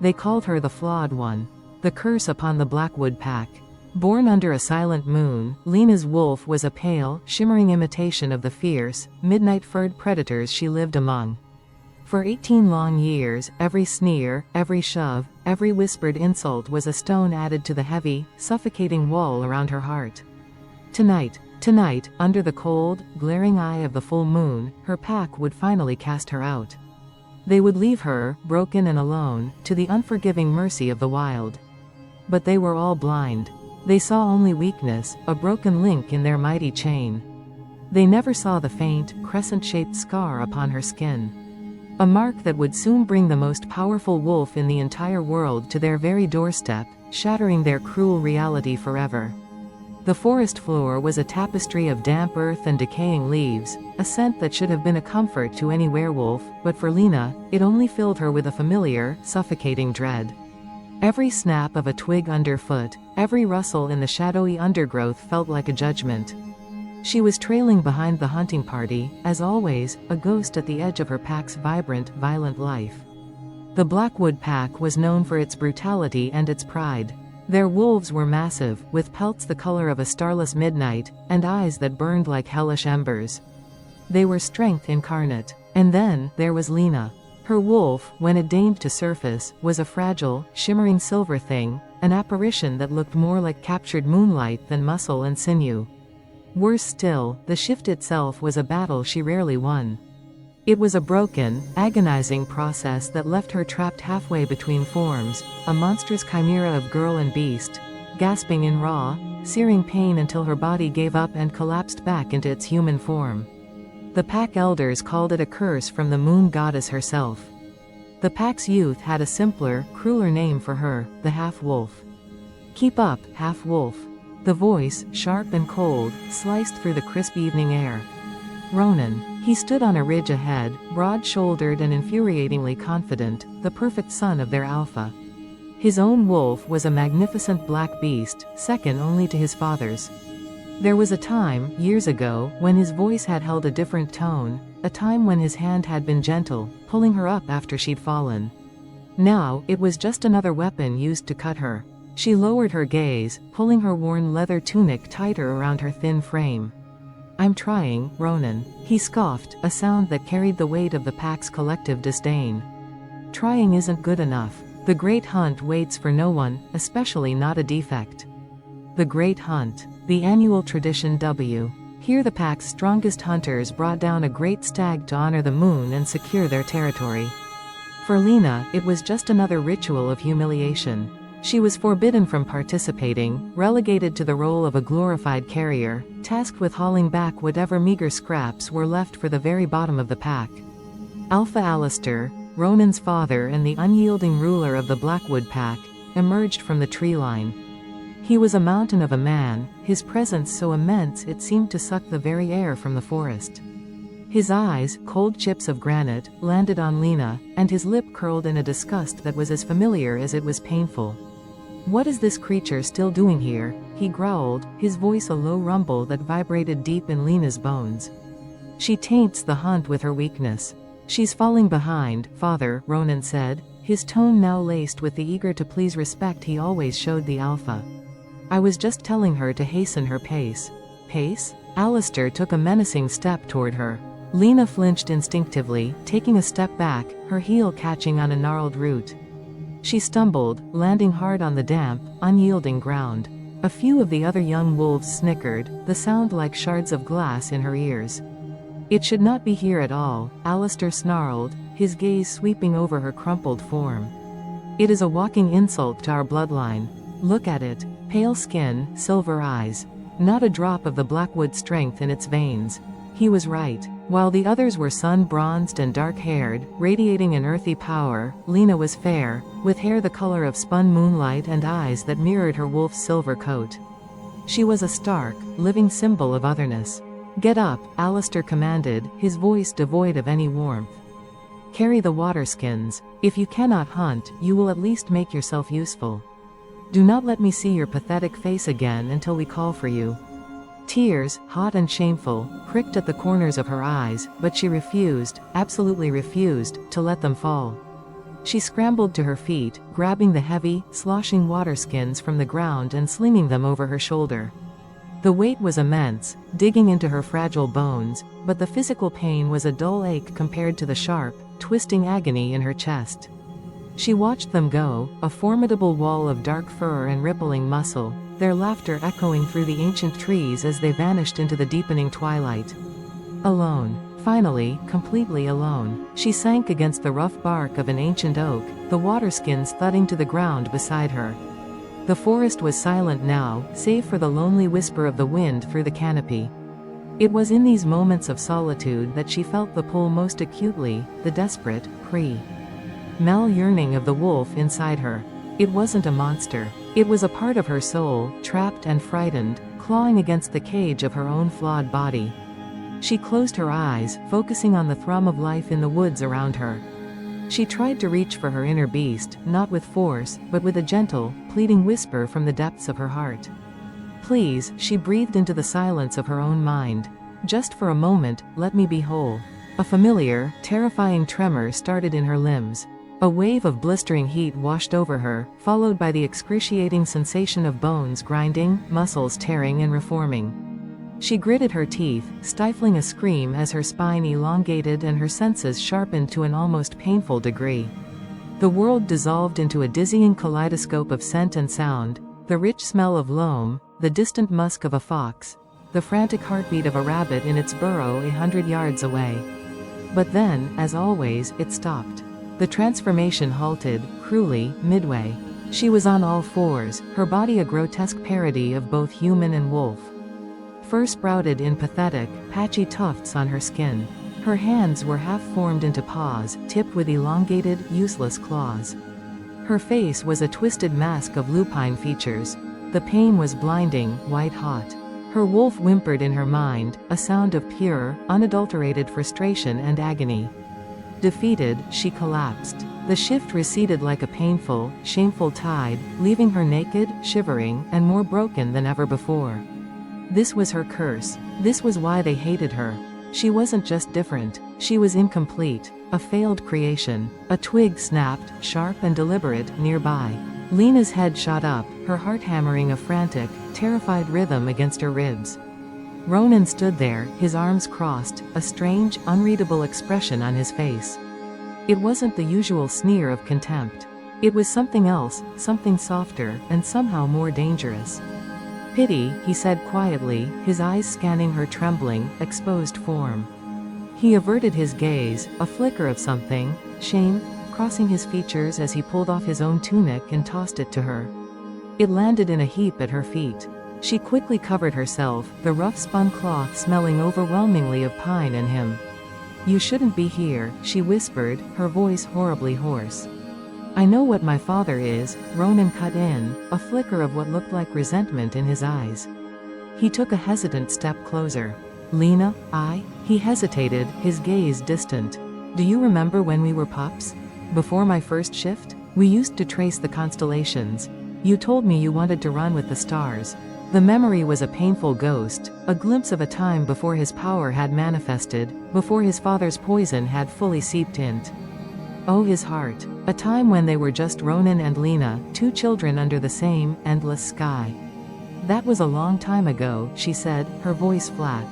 They called her the Flawed One. The curse upon the Blackwood Pack. Born under a silent moon, Lena's wolf was a pale, shimmering imitation of the fierce, midnight-furred predators she lived among. For 18 long years, every sneer, every shove, every whispered insult was a stone added to the heavy, suffocating wall around her heart. Tonight, under the cold, glaring eye of the full moon, her pack would finally cast her out. They would leave her, broken and alone, to the unforgiving mercy of the wild. But they were all blind. They saw only weakness, a broken link in their mighty chain. They never saw the faint, crescent-shaped scar upon her skin. A mark that would soon bring the most powerful wolf in the entire world to their very doorstep, shattering their cruel reality forever. The forest floor was a tapestry of damp earth and decaying leaves, a scent that should have been a comfort to any werewolf, but for Lena, it only filled her with a familiar, suffocating dread. Every snap of a twig underfoot, every rustle in the shadowy undergrowth felt like a judgment. She was trailing behind the hunting party, as always, a ghost at the edge of her pack's vibrant, violent life. The Blackwood Pack was known for its brutality and its pride. Their wolves were massive, with pelts the color of a starless midnight, and eyes that burned like hellish embers. They were strength incarnate. And then, there was Lena. Her wolf, when it deigned to surface, was a fragile, shimmering silver thing, an apparition that looked more like captured moonlight than muscle and sinew. Worse still, the shift itself was a battle she rarely won. It was a broken, agonizing process that left her trapped halfway between forms, a monstrous chimera of girl and beast, gasping in raw, searing pain until her body gave up and collapsed back into its human form. The pack elders called it a curse from the moon goddess herself. The pack's youth had a simpler, crueler name for her, the half-wolf. "Keep up, half-wolf." The voice, sharp and cold, sliced through the crisp evening air. Ronan. He stood on a ridge ahead, broad-shouldered and infuriatingly confident, the perfect son of their alpha. His own wolf was a magnificent black beast, second only to his father's. There was a time, years ago, when his voice had held a different tone, a time when his hand had been gentle, pulling her up after she'd fallen. Now, it was just another weapon used to cut her. She lowered her gaze, pulling her worn leather tunic tighter around her thin frame. "I'm trying, Ronan," he scoffed, a sound that carried the weight of the pack's collective disdain. "Trying isn't good enough. The Great Hunt waits for no one, especially not a defect." The Great Hunt. The annual tradition W. Here the pack's strongest hunters brought down a great stag to honor the moon and secure their territory. For Lena, it was just another ritual of humiliation. She was forbidden from participating, relegated to the role of a glorified carrier, tasked with hauling back whatever meager scraps were left for the very bottom of the pack. Alpha Alistair, Ronan's father and the unyielding ruler of the Blackwood Pack, emerged from the tree line. He was a mountain of a man, his presence so immense it seemed to suck the very air from the forest. His eyes, cold chips of granite, landed on Lena, and his lip curled in a disgust that was as familiar as it was painful. "What is this creature still doing here?" he growled, his voice a low rumble that vibrated deep in Lena's bones. "She taints the hunt with her weakness." "She's falling behind, father," Ronan said, his tone now laced with the eager-to-please respect he always showed the alpha. "I was just telling her to hasten her pace." "Pace?" Alistair took a menacing step toward her. Lena flinched instinctively, taking a step back, her heel catching on a gnarled root. She stumbled, landing hard on the damp, unyielding ground. A few of the other young wolves snickered, the sound like shards of glass in her ears. "It should not be here at all," Alistair snarled, his gaze sweeping over her crumpled form. "It is a walking insult to our bloodline. Look at it. Pale skin, silver eyes. Not a drop of the Blackwood strength in its veins." He was right. While the others were sun-bronzed and dark-haired, radiating an earthy power, Lena was fair, with hair the color of spun moonlight and eyes that mirrored her wolf's silver coat. She was a stark, living symbol of otherness. "Get up," Alistair commanded, his voice devoid of any warmth. "Carry the waterskins. If you cannot hunt, you will at least make yourself useful. Do not let me see your pathetic face again until we call for you." Tears, hot and shameful, pricked at the corners of her eyes, but she refused, absolutely refused, to let them fall. She scrambled to her feet, grabbing the heavy, sloshing waterskins from the ground and slinging them over her shoulder. The weight was immense, digging into her fragile bones, but the physical pain was a dull ache compared to the sharp, twisting agony in her chest. She watched them go, a formidable wall of dark fur and rippling muscle, their laughter echoing through the ancient trees as they vanished into the deepening twilight. Alone. Finally, completely alone, she sank against the rough bark of an ancient oak, the waterskins thudding to the ground beside her. The forest was silent now, save for the lonely whisper of the wind through the canopy. It was in these moments of solitude that she felt the pull most acutely, the desperate, pre-mal yearning of the wolf inside her. It wasn't a monster. It was a part of her soul, trapped and frightened, clawing against the cage of her own flawed body. She closed her eyes, focusing on the thrum of life in the woods around her. She tried to reach for her inner beast, not with force, but with a gentle, pleading whisper from the depths of her heart. Please, she breathed into the silence of her own mind. Just for a moment, let me be whole. A familiar, terrifying tremor started in her limbs. A wave of blistering heat washed over her, followed by the excruciating sensation of bones grinding, muscles tearing and reforming. She gritted her teeth, stifling a scream as her spine elongated and her senses sharpened to an almost painful degree. The world dissolved into a dizzying kaleidoscope of scent and sound, the rich smell of loam, the distant musk of a fox, the frantic heartbeat of a rabbit in its burrow 100 yards away. But then, as always, it stopped. The transformation halted, cruelly, midway. She was on all fours, her body a grotesque parody of both human and wolf. Fur sprouted in pathetic, patchy tufts on her skin. Her hands were half-formed into paws, tipped with elongated, useless claws. Her face was a twisted mask of lupine features. The pain was blinding, white-hot. Her wolf whimpered in her mind, a sound of pure, unadulterated frustration and agony. Defeated, she collapsed. The shift receded like a painful, shameful tide, leaving her naked, shivering, and more broken than ever before. This was her curse. This was why they hated her. She wasn't just different, she was incomplete, a failed creation. A twig snapped, sharp and deliberate, nearby. Lena's head shot up, her heart hammering a frantic, terrified rhythm against her ribs. Ronan stood there, his arms crossed, a strange, unreadable expression on his face. It wasn't the usual sneer of contempt. It was something else, something softer, and somehow more dangerous. Pity, he said quietly, his eyes scanning her trembling, exposed form. He averted his gaze, a flicker of something, shame, crossing his features as he pulled off his own tunic and tossed it to her. It landed in a heap at her feet. She quickly covered herself, the rough spun cloth smelling overwhelmingly of pine and him. You shouldn't be here, she whispered, her voice horribly hoarse. I know what my father is, Ronan cut in, a flicker of what looked like resentment in his eyes. He took a hesitant step closer. Lena, He hesitated, his gaze distant. Do you remember when we were pups? Before my first shift? We used to trace the constellations. You told me you wanted to run with the stars. The memory was a painful ghost, a glimpse of a time before his power had manifested, before his father's poison had fully seeped in. Oh, his heart. A time when they were just Ronan and Lena, two children under the same, endless sky. That was a long time ago, she said, her voice flat.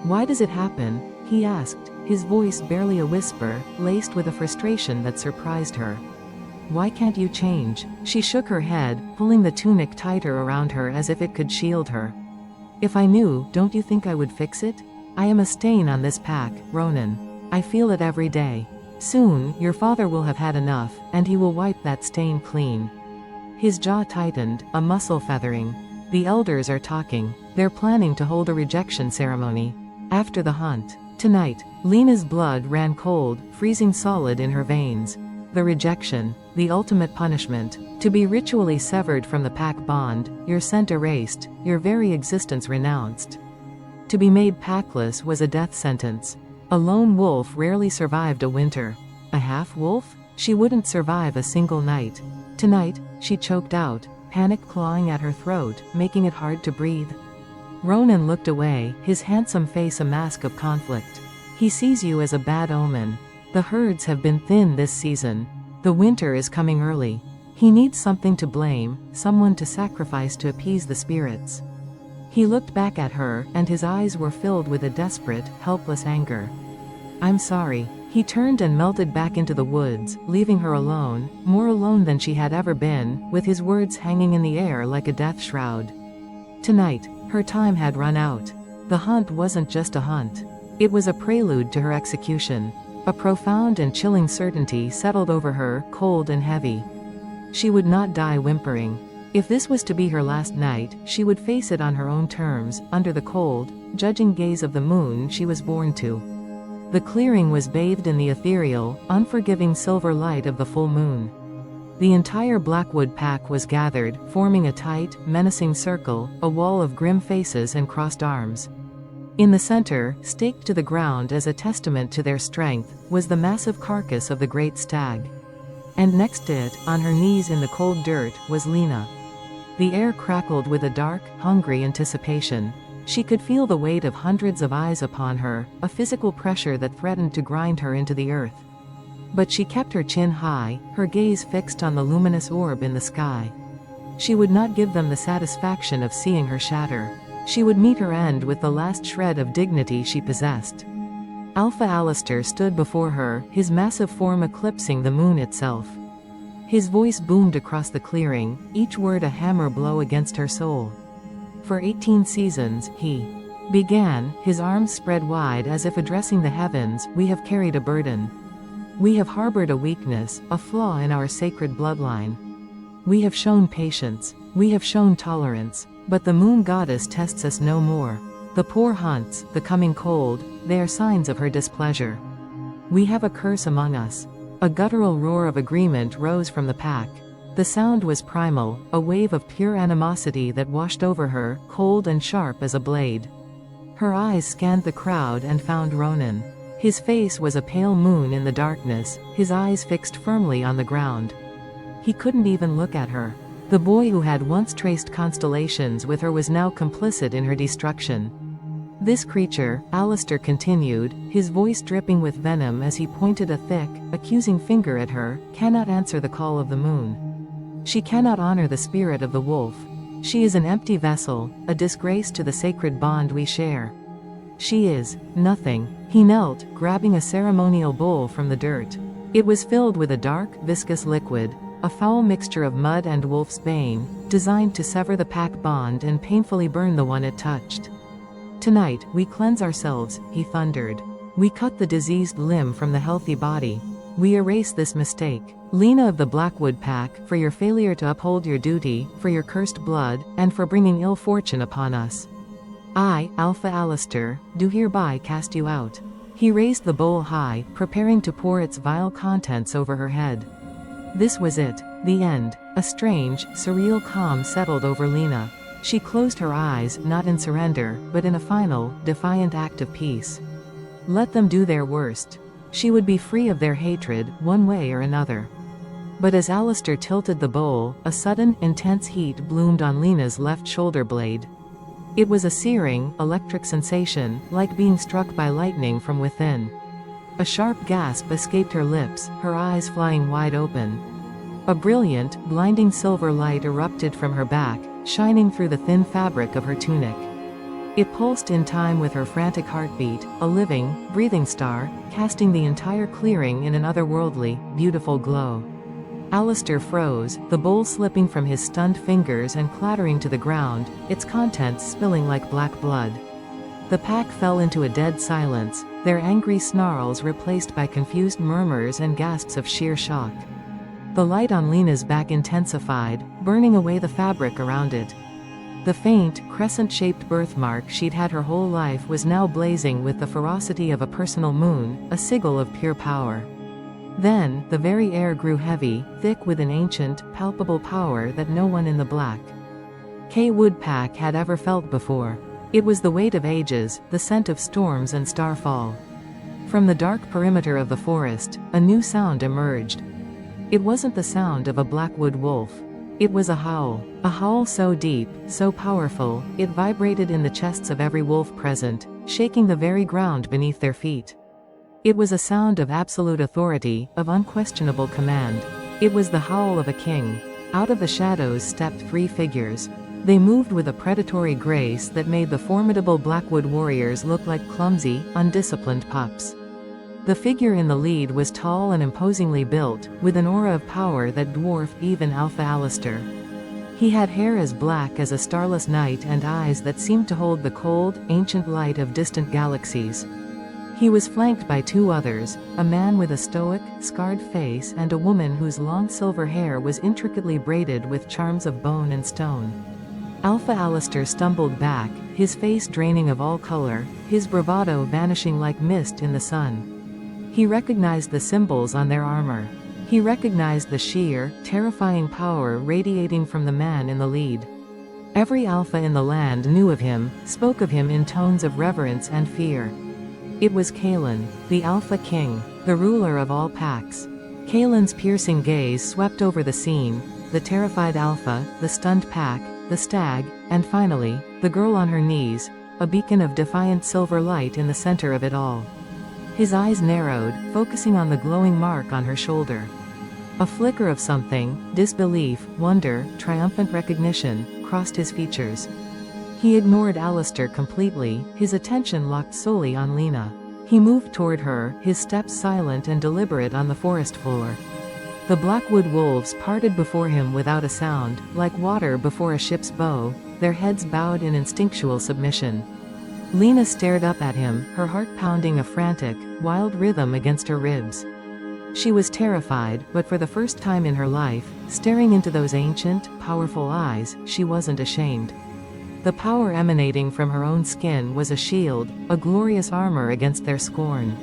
Why does it happen? He asked, his voice barely a whisper, laced with a frustration that surprised her. Why can't you change? She shook her head, pulling the tunic tighter around her as if it could shield her. If I knew, don't you think I would fix it? I am a stain on this pack, Ronan. I feel it every day. Soon, your father will have had enough, and he will wipe that stain clean. His jaw tightened, a muscle feathering. The elders are talking. They're planning to hold a rejection ceremony. After the hunt. Tonight. Lena's blood ran cold, freezing solid in her veins. The rejection. The ultimate punishment. To be ritually severed from the pack bond, your scent erased, your very existence renounced. To be made packless was a death sentence. A lone wolf rarely survived a winter. A half-wolf? She wouldn't survive a single night. Tonight, she choked out, panic clawing at her throat, making it hard to breathe. Ronan looked away, his handsome face a mask of conflict. He sees you as a bad omen. The herds have been thin this season. The winter is coming early. He needs something to blame, someone to sacrifice to appease the spirits. He looked back at her, and his eyes were filled with a desperate, helpless anger. I'm sorry. He turned and melted back into the woods, leaving her alone, more alone than she had ever been, with his words hanging in the air like a death shroud. Tonight, her time had run out. The hunt wasn't just a hunt. It was a prelude to her execution. A profound and chilling certainty settled over her, cold and heavy. She would not die whimpering. If this was to be her last night, she would face it on her own terms, under the cold, judging gaze of the moon she was born to. The clearing was bathed in the ethereal, unforgiving silver light of the full moon. The entire Blackwood pack was gathered, forming a tight, menacing circle, a wall of grim faces and crossed arms. In the center, staked to the ground as a testament to their strength, was the massive carcass of the great stag. And next to it, on her knees in the cold dirt, was Lena. The air crackled with a dark, hungry anticipation. She could feel the weight of hundreds of eyes upon her, a physical pressure that threatened to grind her into the earth. But she kept her chin high, her gaze fixed on the luminous orb in the sky. She would not give them the satisfaction of seeing her shatter. She would meet her end with the last shred of dignity she possessed. Alpha Alistair stood before her, his massive form eclipsing the moon itself. His voice boomed across the clearing, each word a hammer blow against her soul. For 18 seasons, he began, his arms spread wide as if addressing the heavens, we have carried a burden. We have harbored a weakness, a flaw in our sacred bloodline. We have shown patience. We have shown tolerance. But the moon goddess tests us no more. The poor hunts, the coming cold, they are signs of her displeasure. We have a curse among us. A guttural roar of agreement rose from the pack. The sound was primal, a wave of pure animosity that washed over her, cold and sharp as a blade. Her eyes scanned the crowd and found Ronan. His face was a pale moon in the darkness, his eyes fixed firmly on the ground. He couldn't even look at her. The boy who had once traced constellations with her was now complicit in her destruction. This creature, Alistair continued, his voice dripping with venom as he pointed a thick, accusing finger at her, cannot answer the call of the moon. She cannot honor the spirit of the wolf. She is an empty vessel, a disgrace to the sacred bond we share. She is nothing. He knelt, grabbing a ceremonial bowl from the dirt. It was filled with a dark, viscous liquid, a foul mixture of mud and wolf's bane, designed to sever the pack bond and painfully burn the one it touched. Tonight, we cleanse ourselves, he thundered. We cut the diseased limb from the healthy body. We erase this mistake. Lena of the Blackwood pack, for your failure to uphold your duty, for your cursed blood, and for bringing ill fortune upon us. I, Alpha Alistair, do hereby cast you out. He raised the bowl high, preparing to pour its vile contents over her head. This was it, the end. A strange, surreal calm settled over Lena. She closed her eyes, not in surrender, but in a final, defiant act of peace. Let them do their worst. She would be free of their hatred, one way or another. But as Alistair tilted the bowl, a sudden, intense heat bloomed on Lena's left shoulder blade. It was a searing, electric sensation, like being struck by lightning from within. A sharp gasp escaped her lips, her eyes flying wide open. A brilliant, blinding silver light erupted from her back, shining through the thin fabric of her tunic. It pulsed in time with her frantic heartbeat, a living, breathing star, casting the entire clearing in an otherworldly, beautiful glow. Alistair froze, the bowl slipping from his stunned fingers and clattering to the ground, its contents spilling like black blood. The pack fell into a dead silence, their angry snarls replaced by confused murmurs and gasps of sheer shock. The light on Lena's back intensified, burning away the fabric around it. The faint, crescent-shaped birthmark she'd had her whole life was now blazing with the ferocity of a personal moon, a sigil of pure power. Then, the very air grew heavy, thick with an ancient, palpable power that no one in the Black Wood pack had ever felt before. It was the weight of ages, the scent of storms and starfall. From the dark perimeter of the forest, a new sound emerged. It wasn't the sound of a Blackwood wolf. It was a howl so deep, so powerful, it vibrated in the chests of every wolf present, shaking the very ground beneath their feet. It was a sound of absolute authority, of unquestionable command. It was the howl of a king. Out of the shadows stepped 3 figures. They moved with a predatory grace that made the formidable Blackwood warriors look like clumsy, undisciplined pups. The figure in the lead was tall and imposingly built, with an aura of power that dwarfed even Alpha Alistair. He had hair as black as a starless night and eyes that seemed to hold the cold, ancient light of distant galaxies. He was flanked by 2 others, a man with a stoic, scarred face and a woman whose long silver hair was intricately braided with charms of bone and stone. Alpha Alistair stumbled back, his face draining of all color, his bravado vanishing like mist in the sun. He recognized the symbols on their armor. He recognized the sheer, terrifying power radiating from the man in the lead. Every alpha in the land knew of him, spoke of him in tones of reverence and fear. It was Kaelan, the Alpha King, the ruler of all packs. Kaelan's piercing gaze swept over the scene, the terrified alpha, the stunned pack, the stag, and finally, the girl on her knees, a beacon of defiant silver light in the center of it all. His eyes narrowed, focusing on the glowing mark on her shoulder. A flicker of something, disbelief, wonder, triumphant recognition, crossed his features. He ignored Alistair completely, his attention locked solely on Lena. He moved toward her, his steps silent and deliberate on the forest floor. The Blackwood wolves parted before him without a sound, like water before a ship's bow, their heads bowed in instinctual submission. Lena stared up at him, her heart pounding a frantic, wild rhythm against her ribs. She was terrified, but for the first time in her life, staring into those ancient, powerful eyes, she wasn't ashamed. The power emanating from her own skin was a shield, a glorious armor against their scorn.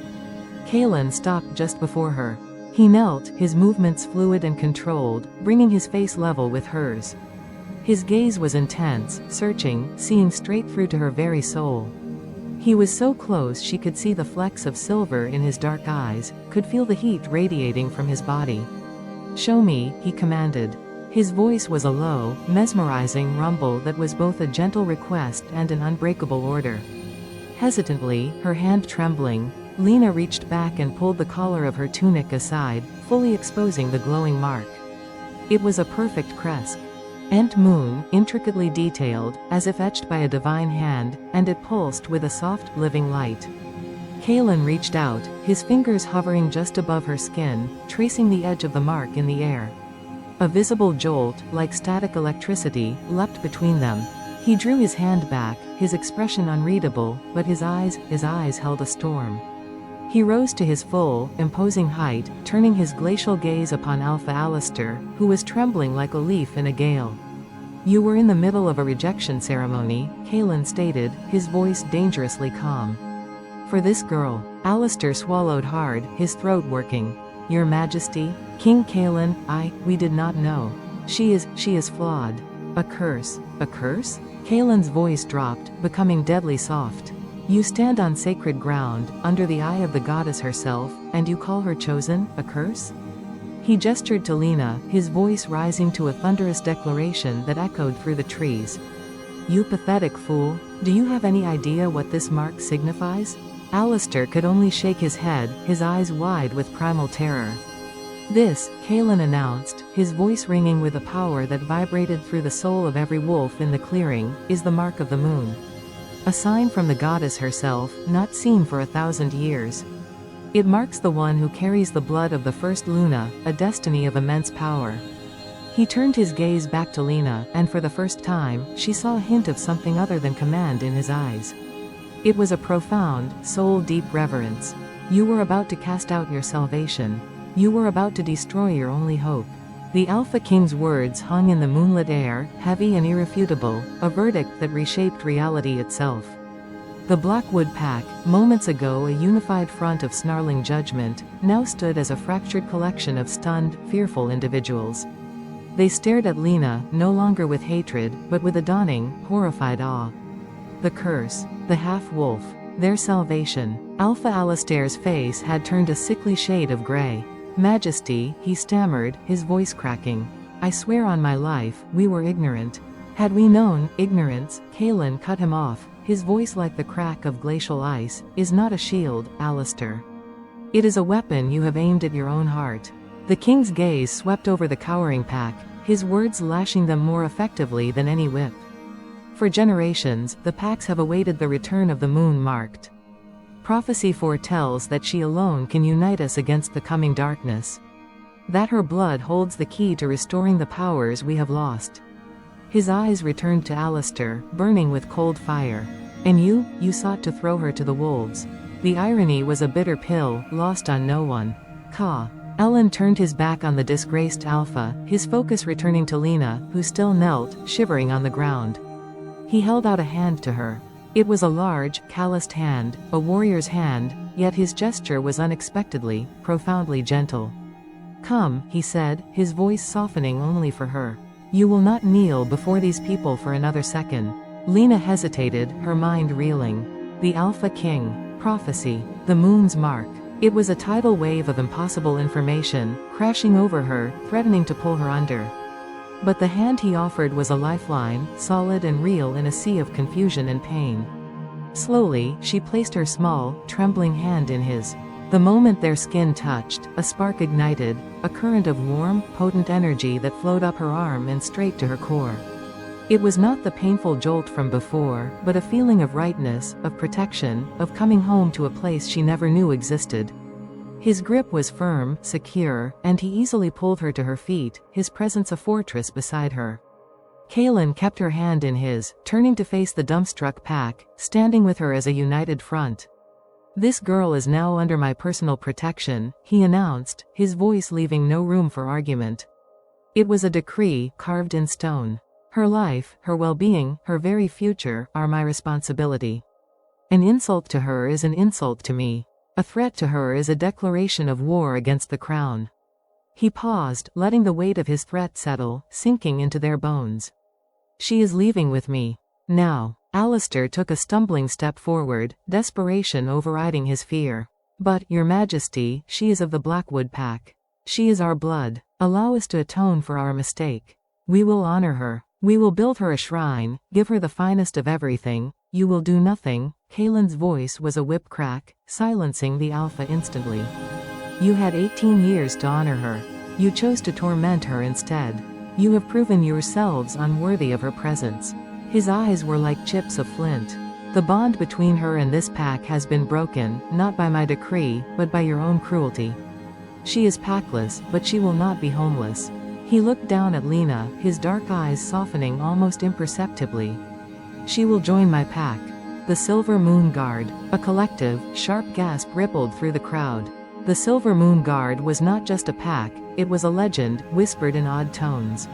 Kaelan stopped just before her. He knelt, his movements fluid and controlled, bringing his face level with hers. His gaze was intense, searching, seeing straight through to her very soul. He was so close she could see the flecks of silver in his dark eyes, could feel the heat radiating from his body. "Show me," he commanded. His voice was a low, mesmerizing rumble that was both a gentle request and an unbreakable order. Hesitantly, her hand trembling, Lena reached back and pulled the collar of her tunic aside, fully exposing the glowing mark. It was a perfect crest. Ent moon, intricately detailed, as if etched by a divine hand, and it pulsed with a soft, living light. Kaelan reached out, his fingers hovering just above her skin, tracing the edge of the mark in the air. A visible jolt, like static electricity, leapt between them. He drew his hand back, his expression unreadable, but his eyes held a storm. He rose to his full, imposing height, turning his glacial gaze upon Alpha Alistair, who was trembling like a leaf in a gale. "You were in the middle of a rejection ceremony," Kaelan stated, his voice dangerously calm. "For this girl." Alistair swallowed hard, his throat working. "Your Majesty, King Kaelan, we did not know. She is flawed. A curse." "A curse?" Kaelan's voice dropped, becoming deadly soft. "You stand on sacred ground, under the eye of the goddess herself, and you call her chosen, a curse?" He gestured to Lena, his voice rising to a thunderous declaration that echoed through the trees. "You pathetic fool, do you have any idea what this mark signifies?" Alistair could only shake his head, his eyes wide with primal terror. "This," Kaelan announced, his voice ringing with a power that vibrated through the soul of every wolf in the clearing, "is the mark of the moon. A sign from the goddess herself, not seen for 1,000 years. It marks the one who carries the blood of the first Luna, a destiny of immense power." He turned his gaze back to Lena, and for the first time, she saw a hint of something other than command in his eyes. It was a profound, soul-deep reverence. "You were about to cast out your salvation. You were about to destroy your only hope." The Alpha King's words hung in the moonlit air, heavy and irrefutable, a verdict that reshaped reality itself. The Blackwood Pack, moments ago a unified front of snarling judgment, now stood as a fractured collection of stunned, fearful individuals. They stared at Lena, no longer with hatred, but with a dawning, horrified awe. The curse, the half-wolf, their salvation. Alpha Alistair's face had turned a sickly shade of gray. "Majesty," he stammered, his voice cracking. "I swear on my life, we were ignorant. Had we known, ignorance," Kaelan cut him off, his voice like the crack of glacial ice, "is not a shield, Alistair. It is a weapon you have aimed at your own heart. The king's gaze swept over the cowering pack, his words lashing them more effectively than any whip. For generations, the packs have awaited the return of the moon marked. Prophecy foretells that she alone can unite us against the coming darkness. That her blood holds the key to restoring the powers we have lost. His eyes returned to Alistair, burning with cold fire. And you sought to throw her to the wolves. The irony was a bitter pill, lost on no one. Ka. Ellen turned his back on the disgraced Alpha, his focus returning to Lena, who still knelt, shivering on the ground. He held out a hand to her. It was a large, calloused hand, a warrior's hand, yet his gesture was unexpectedly, profoundly gentle. Come, he said, his voice softening only for her. You will not kneel before these people for another second. Lena hesitated, her mind reeling. The Alpha King. Prophecy. The moon's mark. It was a tidal wave of impossible information, crashing over her, threatening to pull her under. But the hand he offered was a lifeline, solid and real in a sea of confusion and pain. Slowly, she placed her small, trembling hand in his. The moment their skin touched, a spark ignited, a current of warm, potent energy that flowed up her arm and straight to her core. It was not the painful jolt from before, but a feeling of rightness, of protection, of coming home to a place she never knew existed. His grip was firm, secure, and he easily pulled her to her feet, his presence a fortress beside her. Kaelin kept her hand in his, turning to face the dumbstruck pack, standing with her as a united front. This girl is now under my personal protection, he announced, his voice leaving no room for argument. It was a decree, carved in stone. Her life, her well-being, her very future, are my responsibility. An insult to her is an insult to me. A threat to her is a declaration of war against the crown. He paused, letting the weight of his threat settle, sinking into their bones. She is leaving with me. Now. Alistair took a stumbling step forward, desperation overriding his fear. But, Your Majesty, she is of the Blackwood pack. She is our blood. Allow us to atone for our mistake. We will honor her. We will build her a shrine, give her the finest of everything. You will do nothing. Kaelin's voice was a whip crack, silencing the Alpha instantly. You had 18 years to honor her. You chose to torment her instead. You have proven yourselves unworthy of her presence. His eyes were like chips of flint. The bond between her and this pack has been broken, not by my decree, but by your own cruelty. She is packless, but she will not be homeless. He looked down at Lena, his dark eyes softening almost imperceptibly. She will join my pack. The Silver Moon Guard. A collective, sharp gasp rippled through the crowd. The Silver Moon Guard was not just a pack, it was a legend, whispered in odd tones.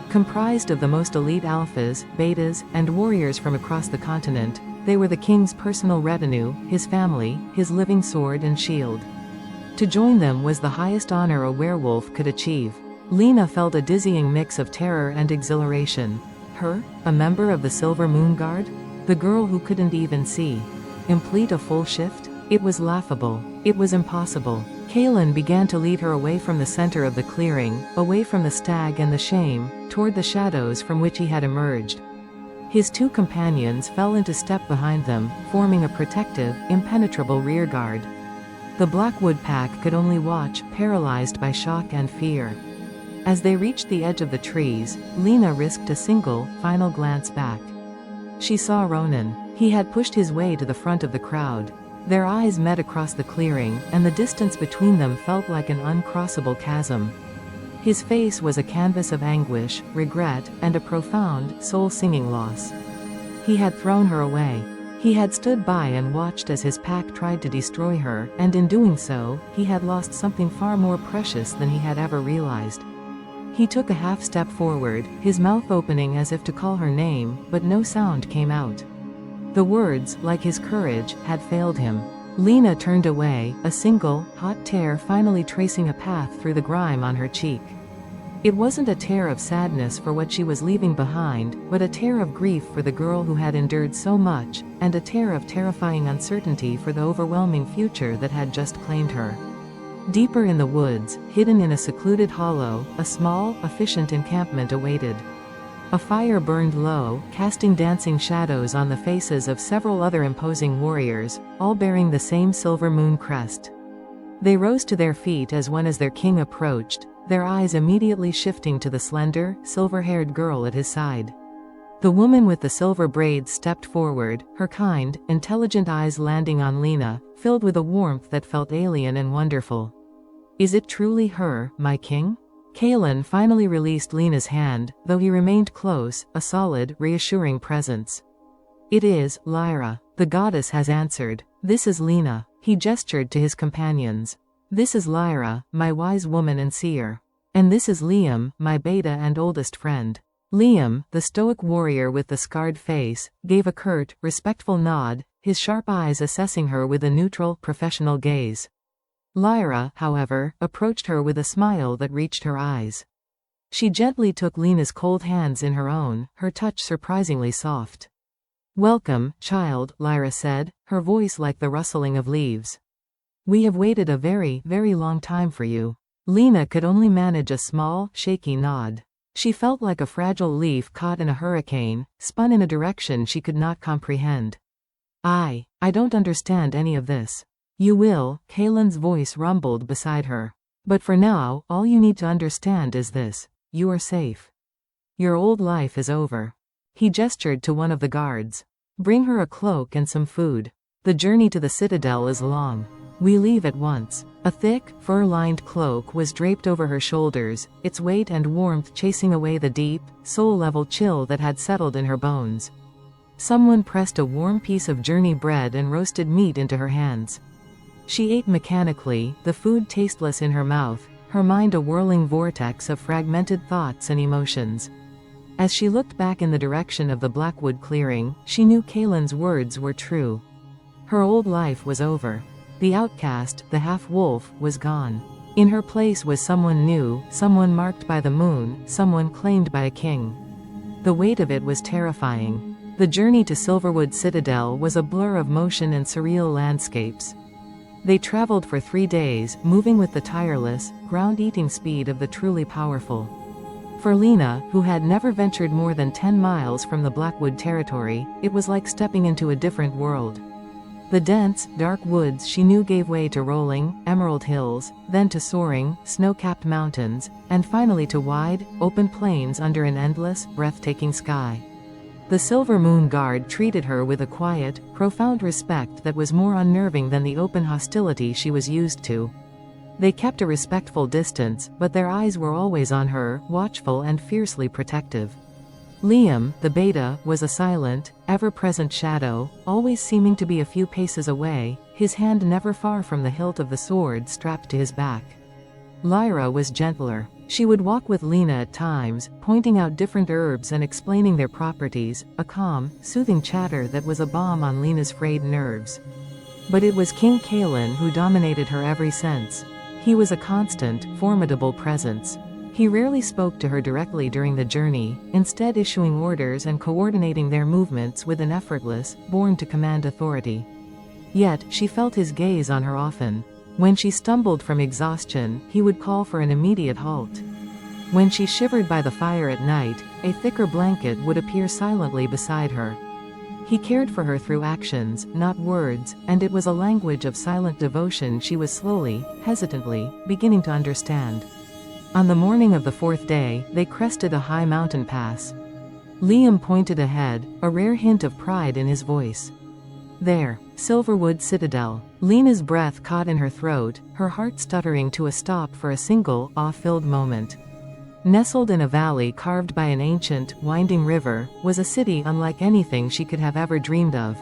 Comprised of the most elite alphas, betas, and warriors from across the continent, they were the king's personal retinue, his family, his living sword and shield. To join them was the highest honor a werewolf could achieve. Lena felt a dizzying mix of terror and exhilaration. Her, a member of the Silver Moon Guard? The girl who couldn't even see. Complete a full shift? It was laughable. It was impossible. Kaelin began to lead her away from the center of the clearing, away from the stag and the shame, toward the shadows from which he had emerged. His two companions fell into step behind them, forming a protective, impenetrable rearguard. The Blackwood pack could only watch, paralyzed by shock and fear. As they reached the edge of the trees, Lena risked a single, final glance back. She saw Ronan. He had pushed his way to the front of the crowd. Their eyes met across the clearing, and the distance between them felt like an uncrossable chasm. His face was a canvas of anguish, regret, and a profound, soul-singing loss. He had thrown her away. He had stood by and watched as his pack tried to destroy her, and in doing so, he had lost something far more precious than he had ever realized. He took a half-step forward, his mouth opening as if to call her name, but no sound came out. The words, like his courage, had failed him. Lena turned away, a single, hot tear finally tracing a path through the grime on her cheek. It wasn't a tear of sadness for what she was leaving behind, but a tear of grief for the girl who had endured so much, and a tear of terrifying uncertainty for the overwhelming future that had just claimed her. Deeper in the woods, hidden in a secluded hollow, a small, efficient encampment awaited. A fire burned low, casting dancing shadows on the faces of several other imposing warriors, all bearing the same silver moon crest. They rose to their feet as their king approached, their eyes immediately shifting to the slender, silver-haired girl at his side. The woman with the silver braids stepped forward, her kind, intelligent eyes landing on Lena, filled with a warmth that felt alien and wonderful. "Is it truly her, my king?" Kaelin finally released Lena's hand, though he remained close, a solid, reassuring presence. "It is, Lyra. The goddess has answered. This is Lena." He gestured to his companions. "This is Lyra, my wise woman and seer. And this is Liam, my beta and oldest friend." Liam, the stoic warrior with the scarred face, gave a curt, respectful nod, his sharp eyes assessing her with a neutral, professional gaze. Lyra, however, approached her with a smile that reached her eyes. She gently took Lena's cold hands in her own, her touch surprisingly soft. "Welcome, child," Lyra said, her voice like the rustling of leaves. "We have waited a very, very long time for you." Lena could only manage a small, shaky nod. She felt like a fragile leaf caught in a hurricane, spun in a direction she could not comprehend. I don't understand any of this." "You will," Kaelin's voice rumbled beside her. "But for now, all you need to understand is this. You are safe. Your old life is over." He gestured to one of the guards. "Bring her a cloak and some food. The journey to the citadel is long. We leave at once." A thick, fur-lined cloak was draped over her shoulders, its weight and warmth chasing away the deep, soul-level chill that had settled in her bones. Someone pressed a warm piece of journey bread and roasted meat into her hands. She ate mechanically, the food tasteless in her mouth, her mind a whirling vortex of fragmented thoughts and emotions. As she looked back in the direction of the Blackwood clearing, she knew Kaelin's words were true. Her old life was over. The outcast, the half-wolf, was gone. In her place was someone new, someone marked by the moon, someone claimed by a king. The weight of it was terrifying. The journey to Silverwood Citadel was a blur of motion and surreal landscapes. They traveled for 3 days, moving with the tireless, ground-eating speed of the truly powerful. For Lena, who had never ventured more than 10 miles from the Blackwood territory, it was like stepping into a different world. The dense, dark woods she knew gave way to rolling, emerald hills, then to soaring, snow-capped mountains, and finally to wide, open plains under an endless, breathtaking sky. The Silver Moon Guard treated her with a quiet, profound respect that was more unnerving than the open hostility she was used to. They kept a respectful distance, but their eyes were always on her, watchful and fiercely protective. Liam, the beta, was a silent, ever-present shadow, always seeming to be a few paces away, his hand never far from the hilt of the sword strapped to his back. Lyra was gentler. She would walk with Lena at times, pointing out different herbs and explaining their properties, a calm, soothing chatter that was a balm on Lena's frayed nerves. But it was King Kaelin who dominated her every sense. He was a constant, formidable presence. He rarely spoke to her directly during the journey, instead issuing orders and coordinating their movements with an effortless, born-to-command authority. Yet, she felt his gaze on her often. When she stumbled from exhaustion, he would call for an immediate halt. When she shivered by the fire at night, a thicker blanket would appear silently beside her. He cared for her through actions, not words, and it was a language of silent devotion she was slowly, hesitantly, beginning to understand. On the morning of the 4th day, they crested a high mountain pass. Liam pointed ahead, a rare hint of pride in his voice. There, Silverwood Citadel. Lena's breath caught in her throat, her heart stuttering to a stop for a single, awe-filled moment. Nestled in a valley carved by an ancient, winding river, was a city unlike anything she could have ever dreamed of.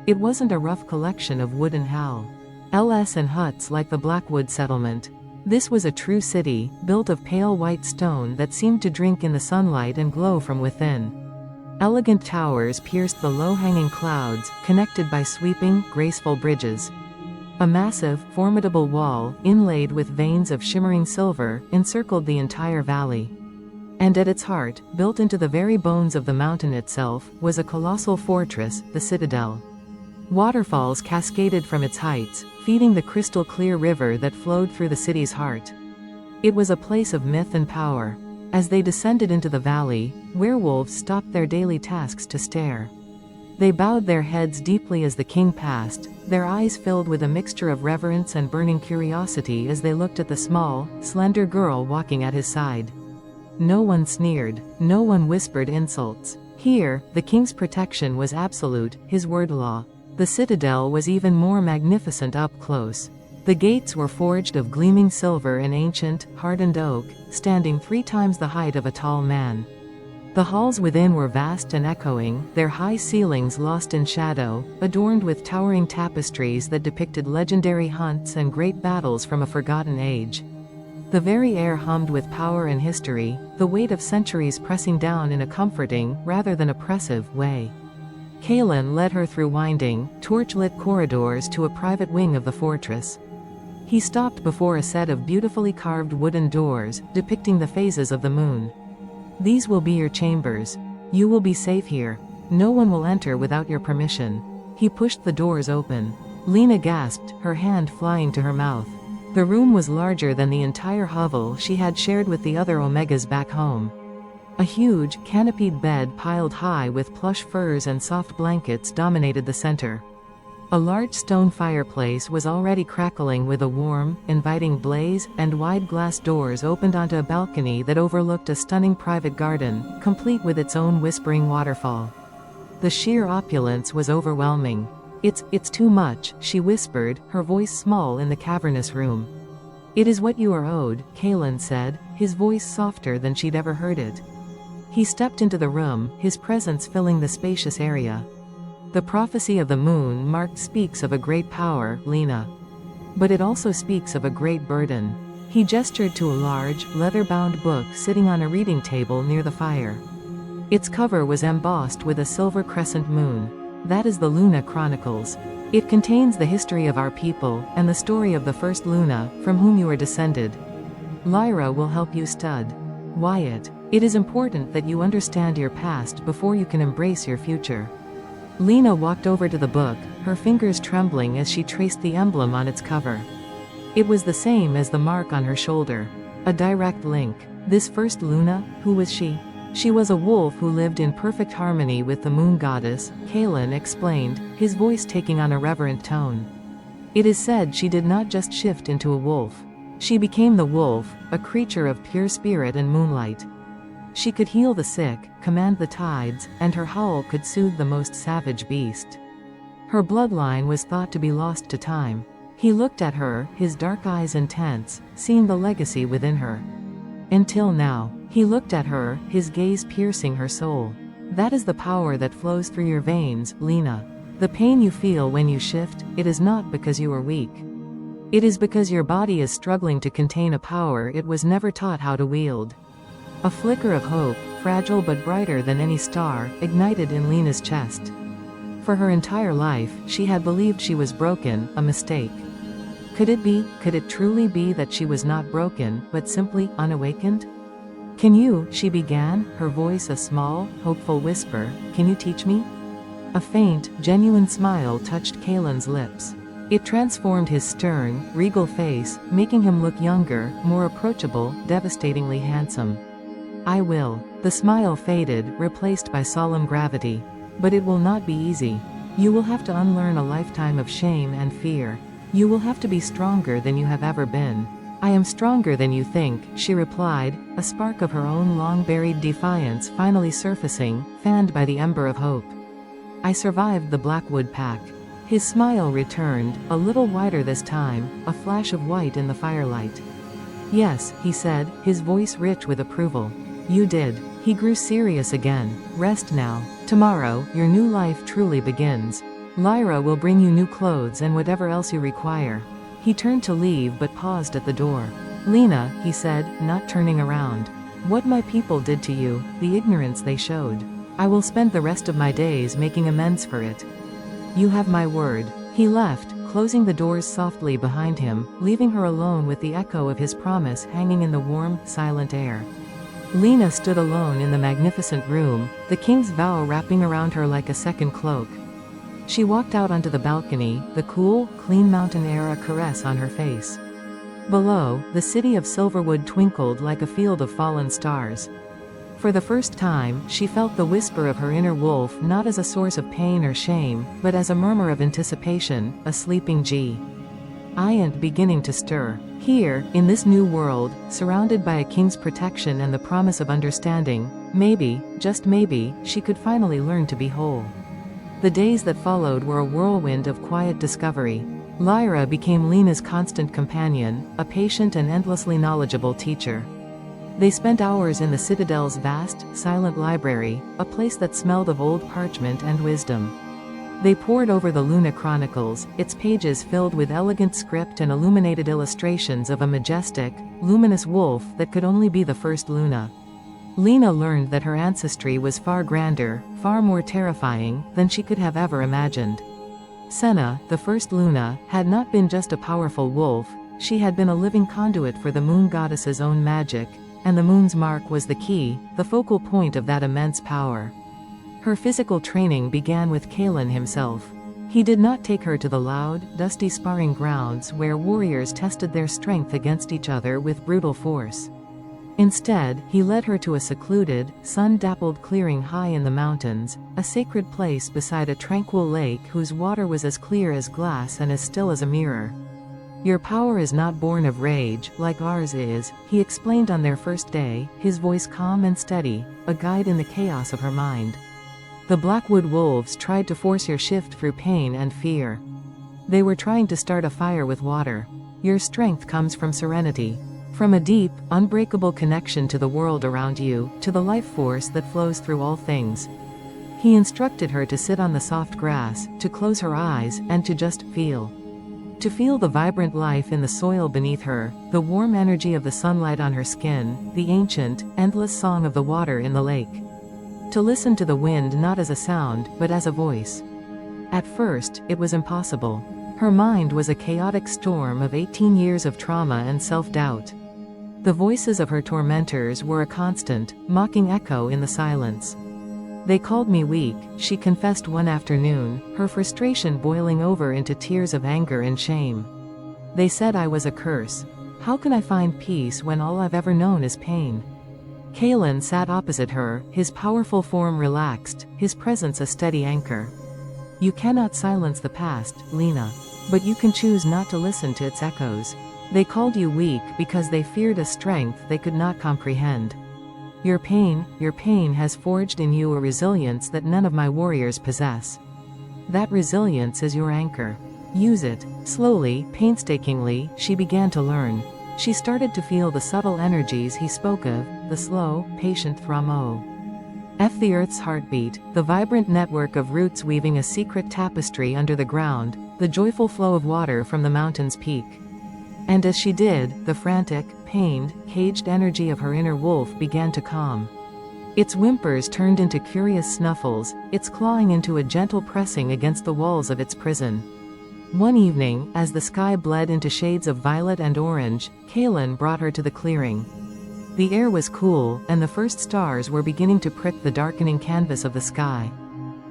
It wasn't a rough collection of wooden halls and huts like the Blackwood settlement. This was a true city, built of pale white stone that seemed to drink in the sunlight and glow from within. Elegant towers pierced the low-hanging clouds, connected by sweeping, graceful bridges. A massive, formidable wall, inlaid with veins of shimmering silver, encircled the entire valley. And at its heart, built into the very bones of the mountain itself, was a colossal fortress, the Citadel. Waterfalls cascaded from its heights, feeding the crystal-clear river that flowed through the city's heart. It was a place of myth and power. As they descended into the valley, werewolves stopped their daily tasks to stare. They bowed their heads deeply as the king passed, their eyes filled with a mixture of reverence and burning curiosity as they looked at the small, slender girl walking at his side. No one sneered, no one whispered insults. Here, the king's protection was absolute, his word law. The citadel was even more magnificent up close. The gates were forged of gleaming silver and ancient, hardened oak, standing 3 times the height of a tall man. The halls within were vast and echoing, their high ceilings lost in shadow, adorned with towering tapestries that depicted legendary hunts and great battles from a forgotten age. The very air hummed with power and history, the weight of centuries pressing down in a comforting, rather than oppressive, way. Kaelin led her through winding, torch-lit corridors to a private wing of the fortress. He stopped before a set of beautifully carved wooden doors, depicting the phases of the moon. "These will be your chambers. You will be safe here. No one will enter without your permission." He pushed the doors open. Lena gasped, her hand flying to her mouth. The room was larger than the entire hovel she had shared with the other Omegas back home. A huge, canopied bed piled high with plush furs and soft blankets dominated the center. A large stone fireplace was already crackling with a warm, inviting blaze, and wide glass doors opened onto a balcony that overlooked a stunning private garden, complete with its own whispering waterfall. The sheer opulence was overwhelming. It's too much," she whispered, her voice small in the cavernous room. "It is what you are owed," Kaelin said, his voice softer than she'd ever heard it. He stepped into the room, his presence filling the spacious area. "The prophecy of the moon marked speaks of a great power, Lena. But it also speaks of a great burden." He gestured to a large, leather-bound book sitting on a reading table near the fire. Its cover was embossed with a silver crescent moon. "That is the Luna Chronicles. It contains the history of our people, and the story of the first Luna, from whom you are descended. Lyra will help you stud. Wyatt. It is important that you understand your past before you can embrace your future." Lena walked over to the book, her fingers trembling as she traced the emblem on its cover. It was the same as the mark on her shoulder. A direct link. This first Luna, who was she? She was a wolf who lived in perfect harmony with the moon goddess, Kaelin explained, his voice taking on a reverent tone. It is said she did not just shift into a wolf. She became the wolf, a creature of pure spirit and moonlight. She could heal the sick, command the tides, and her howl could soothe the most savage beast. Her bloodline was thought to be lost to time. He looked at her, his dark eyes intense, seeing the legacy within her. Until now, he looked at her, his gaze piercing her soul. "That is the power that flows through your veins, Lena. The pain you feel when you shift, it is not because you are weak. It is because your body is struggling to contain a power it was never taught how to wield." A flicker of hope, fragile but brighter than any star, ignited in Lena's chest. For her entire life, she had believed she was broken, a mistake. Could it truly be that she was not broken, but simply unawakened? She began, her voice a small, hopeful whisper, "Can you teach me?" A faint, genuine smile touched Kaelin's lips. It transformed his stern, regal face, making him look younger, more approachable, devastatingly handsome. "I will." The smile faded, replaced by solemn gravity. "But it will not be easy. You will have to unlearn a lifetime of shame and fear. You will have to be stronger than you have ever been." "I am stronger than you think," she replied, a spark of her own long-buried defiance finally surfacing, fanned by the ember of hope. "I survived the Blackwood Pack." His smile returned, a little wider this time, a flash of white in the firelight. "Yes," he said, his voice rich with approval. "You did." He grew serious again. "Rest now. Tomorrow, your new life truly begins. Lyra will bring you new clothes and whatever else you require." He turned to leave but paused at the door. "Lena," he said, not turning around. "What my people did to you, the ignorance they showed. I will spend the rest of my days making amends for it. You have my word." He left, closing the doors softly behind him, leaving her alone with the echo of his promise hanging in the warm, silent air. Lena stood alone in the magnificent room, the king's vow wrapping around her like a second cloak. She walked out onto the balcony, the cool, clean mountain air a caress on her face. Below, the city of Silverwood twinkled like a field of fallen stars. For the first time, she felt the whisper of her inner wolf not as a source of pain or shame, but as a murmur of anticipation, a sleeping giant beginning to stir. Here, in this new world, surrounded by a king's protection and the promise of understanding, maybe, just maybe, she could finally learn to be whole. The days that followed were a whirlwind of quiet discovery. Lyra became Lena's constant companion, a patient and endlessly knowledgeable teacher. They spent hours in the Citadel's vast, silent library, a place that smelled of old parchment and wisdom. They pored over the Luna Chronicles, its pages filled with elegant script and illuminated illustrations of a majestic, luminous wolf that could only be the first Luna. Lena learned that her ancestry was far grander, far more terrifying, than she could have ever imagined. Senna, the first Luna, had not been just a powerful wolf, she had been a living conduit for the moon goddess's own magic, and the moon's mark was the key, the focal point of that immense power. Her physical training began with Kalen himself. He did not take her to the loud, dusty sparring grounds where warriors tested their strength against each other with brutal force. Instead, he led her to a secluded, sun-dappled clearing high in the mountains, a sacred place beside a tranquil lake whose water was as clear as glass and as still as a mirror. "Your power is not born of rage, like ours is," he explained on their first day, his voice calm and steady, a guide in the chaos of her mind. "The Blackwood wolves tried to force your shift through pain and fear. They were trying to start a fire with water. Your strength comes from serenity. From a deep, unbreakable connection to the world around you, to the life force that flows through all things." He instructed her to sit on the soft grass, to close her eyes, and to just feel. To feel the vibrant life in the soil beneath her, the warm energy of the sunlight on her skin, the ancient, endless song of the water in the lake. To listen to the wind not as a sound, but as a voice. At first, it was impossible. Her mind was a chaotic storm of 18 years of trauma and self-doubt. The voices of her tormentors were a constant, mocking echo in the silence. "They called me weak," she confessed one afternoon, her frustration boiling over into tears of anger and shame. "They said I was a curse. How can I find peace when all I've ever known is pain?" Kalen sat opposite her, his powerful form relaxed, his presence a steady anchor. "You cannot silence the past, Lena. But you can choose not to listen to its echoes. They called you weak because they feared a strength they could not comprehend. Your pain has forged in you a resilience that none of my warriors possess. That resilience is your anchor. Use it." Slowly, painstakingly, she began to learn. She started to feel the subtle energies he spoke of, the slow, patient thrum of the earth's heartbeat, the vibrant network of roots weaving a secret tapestry under the ground, the joyful flow of water from the mountain's peak. And as she did, the frantic, pained, caged energy of her inner wolf began to calm. Its whimpers turned into curious snuffles, its clawing into a gentle pressing against the walls of its prison. One evening, as the sky bled into shades of violet and orange, Kalen brought her to the clearing. The air was cool, and the first stars were beginning to prick the darkening canvas of the sky.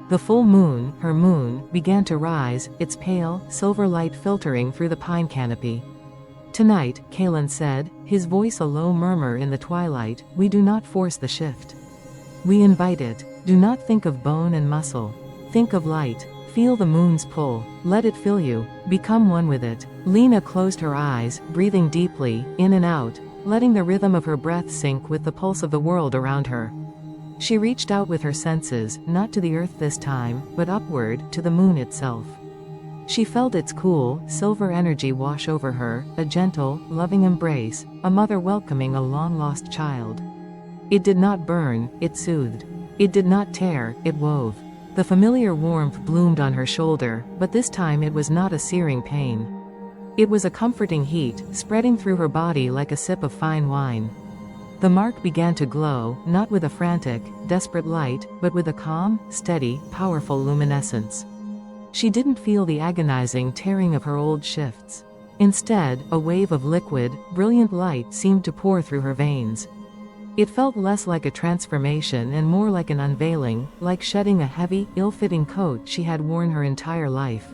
The full moon, her moon, began to rise, its pale, silver light filtering through the pine canopy. "Tonight," Kalen said, his voice a low murmur in the twilight, "we do not force the shift. We invite it. Do not think of bone and muscle. Think of light. Feel the moon's pull. Let it fill you. Become one with it." Lena closed her eyes, breathing deeply, in and out, letting the rhythm of her breath sync with the pulse of the world around her. She reached out with her senses, not to the earth this time, but upward, to the moon itself. She felt its cool, silver energy wash over her, a gentle, loving embrace, a mother welcoming a long-lost child. It did not burn, it soothed. It did not tear, it wove. The familiar warmth bloomed on her shoulder, but this time it was not a searing pain. It was a comforting heat, spreading through her body like a sip of fine wine. The mark began to glow, not with a frantic, desperate light, but with a calm, steady, powerful luminescence. She didn't feel the agonizing tearing of her old shifts. Instead, a wave of liquid, brilliant light seemed to pour through her veins. It felt less like a transformation and more like an unveiling, like shedding a heavy, ill-fitting coat she had worn her entire life.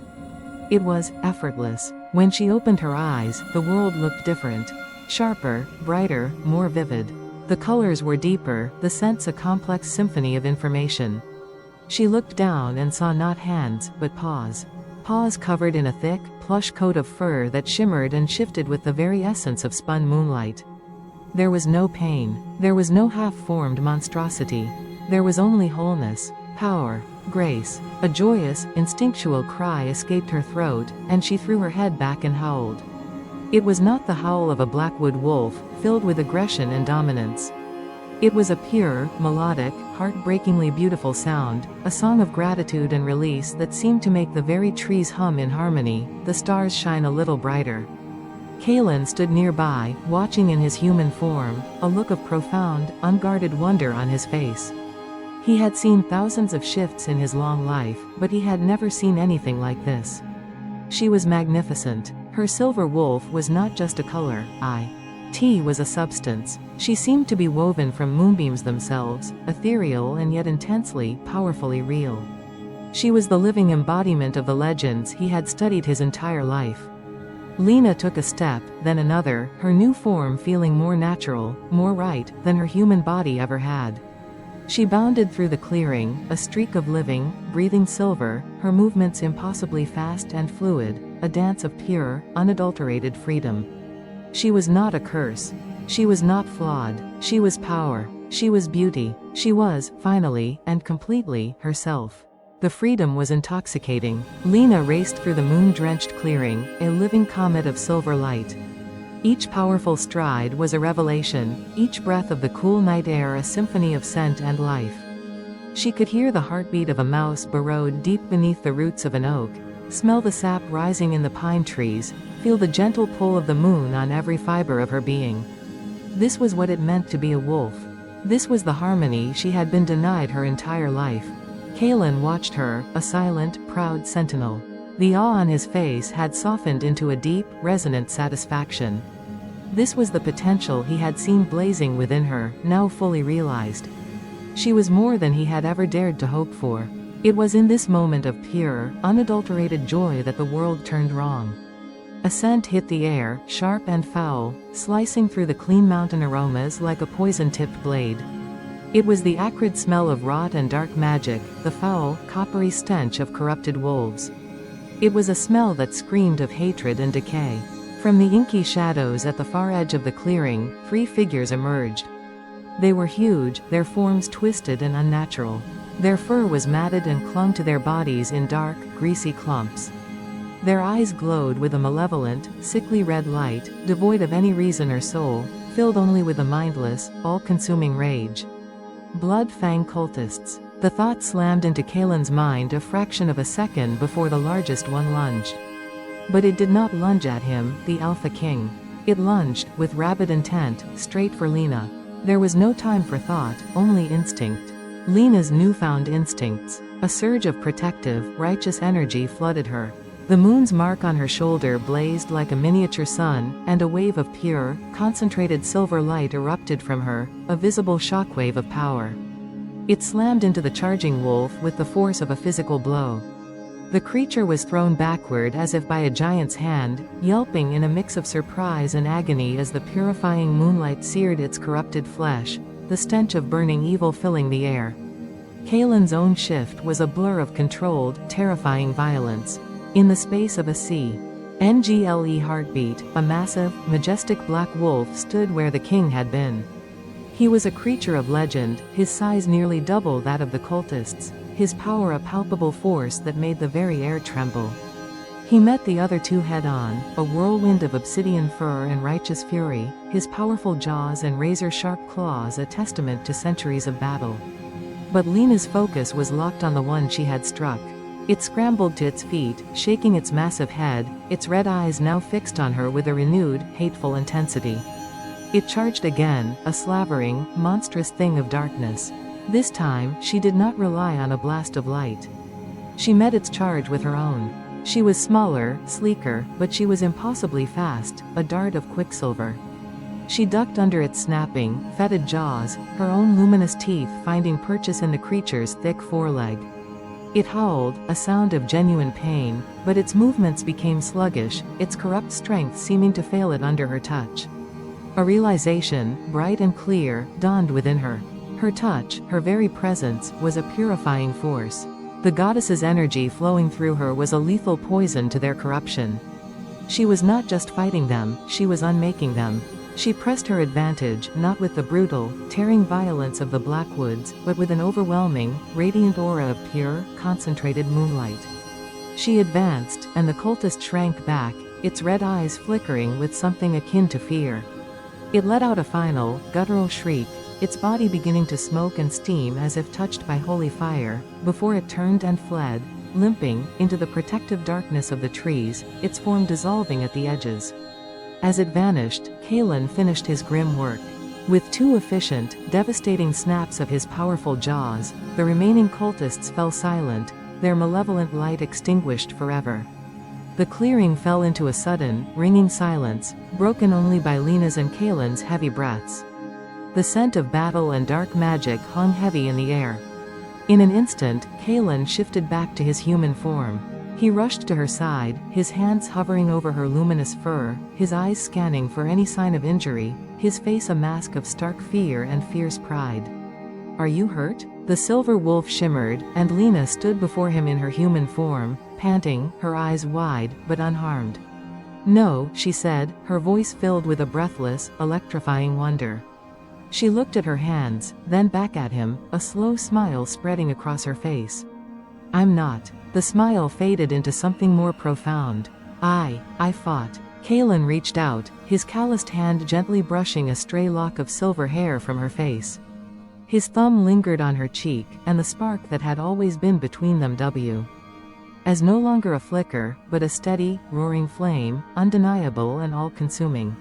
It was effortless. When she opened her eyes, the world looked different. Sharper, brighter, more vivid. The colors were deeper, the scents a complex symphony of information. She looked down and saw not hands, but paws. Paws covered in a thick, plush coat of fur that shimmered and shifted with the very essence of spun moonlight. There was no pain. There was no half-formed monstrosity. There was only wholeness, power, grace. A joyous, instinctual cry escaped her throat, and she threw her head back and howled. It was not the howl of a blackwood wolf, filled with aggression and dominance. It was a pure, melodic, heartbreakingly beautiful sound, a song of gratitude and release that seemed to make the very trees hum in harmony, the stars shine a little brighter. Kalen stood nearby, watching in his human form, a look of profound, unguarded wonder on his face. He had seen thousands of shifts in his long life, but he had never seen anything like this. She was magnificent. Her silver wolf was not just a color, it was a substance. She seemed to be woven from moonbeams themselves, ethereal and yet intensely, powerfully real. She was the living embodiment of the legends he had studied his entire life. Lena took a step, then another, her new form feeling more natural, more right, than her human body ever had. She bounded through the clearing, a streak of living, breathing silver, her movements impossibly fast and fluid, a dance of pure, unadulterated freedom. She was not a curse. She was not flawed. She was power. She was beauty. She was, finally, and completely, herself. The freedom was intoxicating. Lena raced through the moon-drenched clearing, a living comet of silver light. Each powerful stride was a revelation, each breath of the cool night air a symphony of scent and life. She could hear the heartbeat of a mouse burrowed deep beneath the roots of an oak, smell the sap rising in the pine trees, feel the gentle pull of the moon on every fiber of her being. This was what it meant to be a wolf. This was the harmony she had been denied her entire life. Kalen watched her, a silent, proud sentinel. The awe on his face had softened into a deep, resonant satisfaction. This was the potential he had seen blazing within her, now fully realized. She was more than he had ever dared to hope for. It was in this moment of pure, unadulterated joy that the world turned wrong. A scent hit the air, sharp and foul, slicing through the clean mountain aromas like a poison-tipped blade. It was the acrid smell of rot and dark magic, the foul, coppery stench of corrupted wolves. It was a smell that screamed of hatred and decay. From the inky shadows at the far edge of the clearing, 3 figures emerged. They were huge, their forms twisted and unnatural. Their fur was matted and clung to their bodies in dark, greasy clumps. Their eyes glowed with a malevolent, sickly red light, devoid of any reason or soul, filled only with a mindless, all-consuming rage. Blood-fang cultists. The thought slammed into Kalen's mind a fraction of a second before the largest one lunged. But it did not lunge at him, the Alpha King. It lunged, with rabid intent, straight for Lena. There was no time for thought, only instinct. Lena's newfound instincts. A surge of protective, righteous energy flooded her. The moon's mark on her shoulder blazed like a miniature sun, and a wave of pure, concentrated silver light erupted from her, a visible shockwave of power. It slammed into the charging wolf with the force of a physical blow. The creature was thrown backward as if by a giant's hand, yelping in a mix of surprise and agony as the purifying moonlight seared its corrupted flesh, the stench of burning evil filling the air. Kalen's own shift was a blur of controlled, terrifying violence. In the space of a CNGLE heartbeat, a massive, majestic black wolf stood where the king had been. He was a creature of legend, his size nearly double that of the cultists, his power a palpable force that made the very air tremble. He met the other 2 head-on, a whirlwind of obsidian fur and righteous fury, his powerful jaws and razor-sharp claws a testament to centuries of battle. But Lena's focus was locked on the one she had struck. It scrambled to its feet, shaking its massive head, its red eyes now fixed on her with a renewed, hateful intensity. It charged again, a slavering, monstrous thing of darkness. This time, she did not rely on a blast of light. She met its charge with her own. She was smaller, sleeker, but she was impossibly fast, a dart of quicksilver. She ducked under its snapping, fetid jaws, her own luminous teeth finding purchase in the creature's thick foreleg. It howled, a sound of genuine pain, but its movements became sluggish, its corrupt strength seeming to fail it under her touch. A realization, bright and clear, dawned within her. Her touch, her very presence, was a purifying force. The goddess's energy flowing through her was a lethal poison to their corruption. She was not just fighting them, she was unmaking them. She pressed her advantage, not with the brutal, tearing violence of the Blackwoods, but with an overwhelming, radiant aura of pure, concentrated moonlight. She advanced, and the cultist shrank back, its red eyes flickering with something akin to fear. It let out a final, guttural shriek, its body beginning to smoke and steam as if touched by holy fire, before it turned and fled, limping, into the protective darkness of the trees, its form dissolving at the edges. As it vanished, Kalen finished his grim work. With 2 efficient, devastating snaps of his powerful jaws, the remaining cultists fell silent, their malevolent light extinguished forever. The clearing fell into a sudden, ringing silence, broken only by Lena's and Kalen's heavy breaths. The scent of battle and dark magic hung heavy in the air. In an instant, Kalen shifted back to his human form. He rushed to her side, his hands hovering over her luminous fur, his eyes scanning for any sign of injury, his face a mask of stark fear and fierce pride. "Are you hurt?" The silver wolf shimmered, and Lena stood before him in her human form, panting, her eyes wide, but unharmed. "No," she said, her voice filled with a breathless, electrifying wonder. She looked at her hands, then back at him, a slow smile spreading across her face. "I'm not." The smile faded into something more profound. I fought." Kalen reached out, his calloused hand gently brushing a stray lock of silver hair from her face. His thumb lingered on her cheek, and the spark that had always been between them as no longer a flicker, but a steady, roaring flame, undeniable and all-consuming.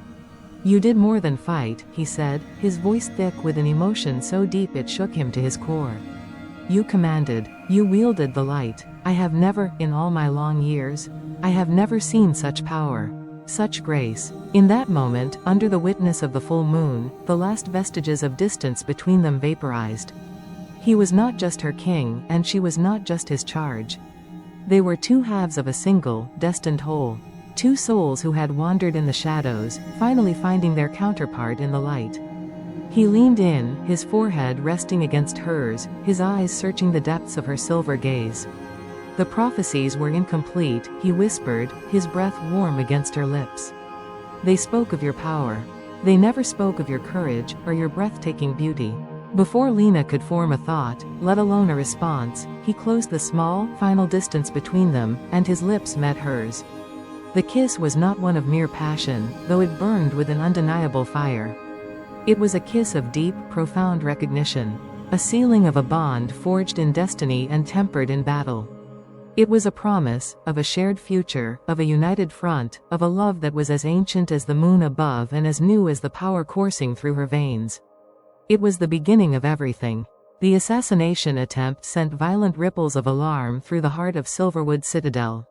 "You did more than fight," he said, his voice thick with an emotion so deep it shook him to his core. "You commanded. You wielded the light. I have never, in all my long years, I have never seen such power. Such grace." In that moment, under the witness of the full moon, the last vestiges of distance between them vaporized. He was not just her king, and she was not just his charge. They were 2 halves of a single, destined whole. 2 souls who had wandered in the shadows, finally finding their counterpart in the light. He leaned in, his forehead resting against hers, his eyes searching the depths of her silver gaze. "The prophecies were incomplete," he whispered, his breath warm against her lips. "They spoke of your power. They never spoke of your courage, or your breathtaking beauty." Before Lena could form a thought, let alone a response, he closed the small, final distance between them, and his lips met hers. The kiss was not one of mere passion, though it burned with an undeniable fire. It was a kiss of deep, profound recognition. A sealing of a bond forged in destiny and tempered in battle. It was a promise, of a shared future, of a united front, of a love that was as ancient as the moon above and as new as the power coursing through her veins. It was the beginning of everything. The assassination attempt sent violent ripples of alarm through the heart of Silverwood Citadel.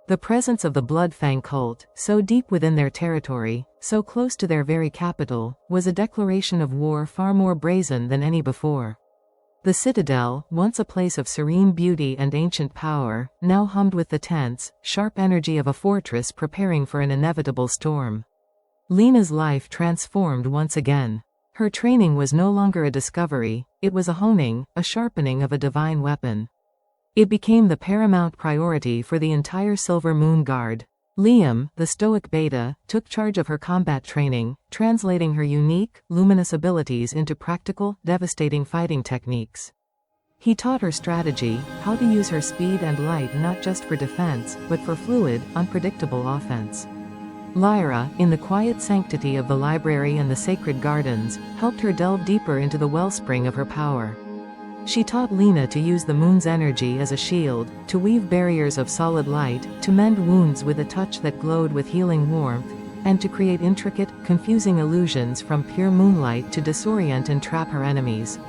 The presence of the Bloodfang cult, so deep within their territory, so close to their very capital, was a declaration of war far more brazen than any before. The citadel, once a place of serene beauty and ancient power, now hummed with the tense, sharp energy of a fortress preparing for an inevitable storm. Lena's life transformed once again. Her training was no longer a discovery, it was a honing, a sharpening of a divine weapon. It became the paramount priority for the entire Silver Moon Guard. Liam, the stoic beta, took charge of her combat training, translating her unique, luminous abilities into practical, devastating fighting techniques. He taught her strategy, how to use her speed and light not just for defense, but for fluid, unpredictable offense. Lyra, in the quiet sanctity of the library and the sacred gardens, helped her delve deeper into the wellspring of her power. She taught Lena to use the moon's energy as a shield, to weave barriers of solid light, to mend wounds with a touch that glowed with healing warmth, and to create intricate, confusing illusions from pure moonlight to disorient and trap her enemies.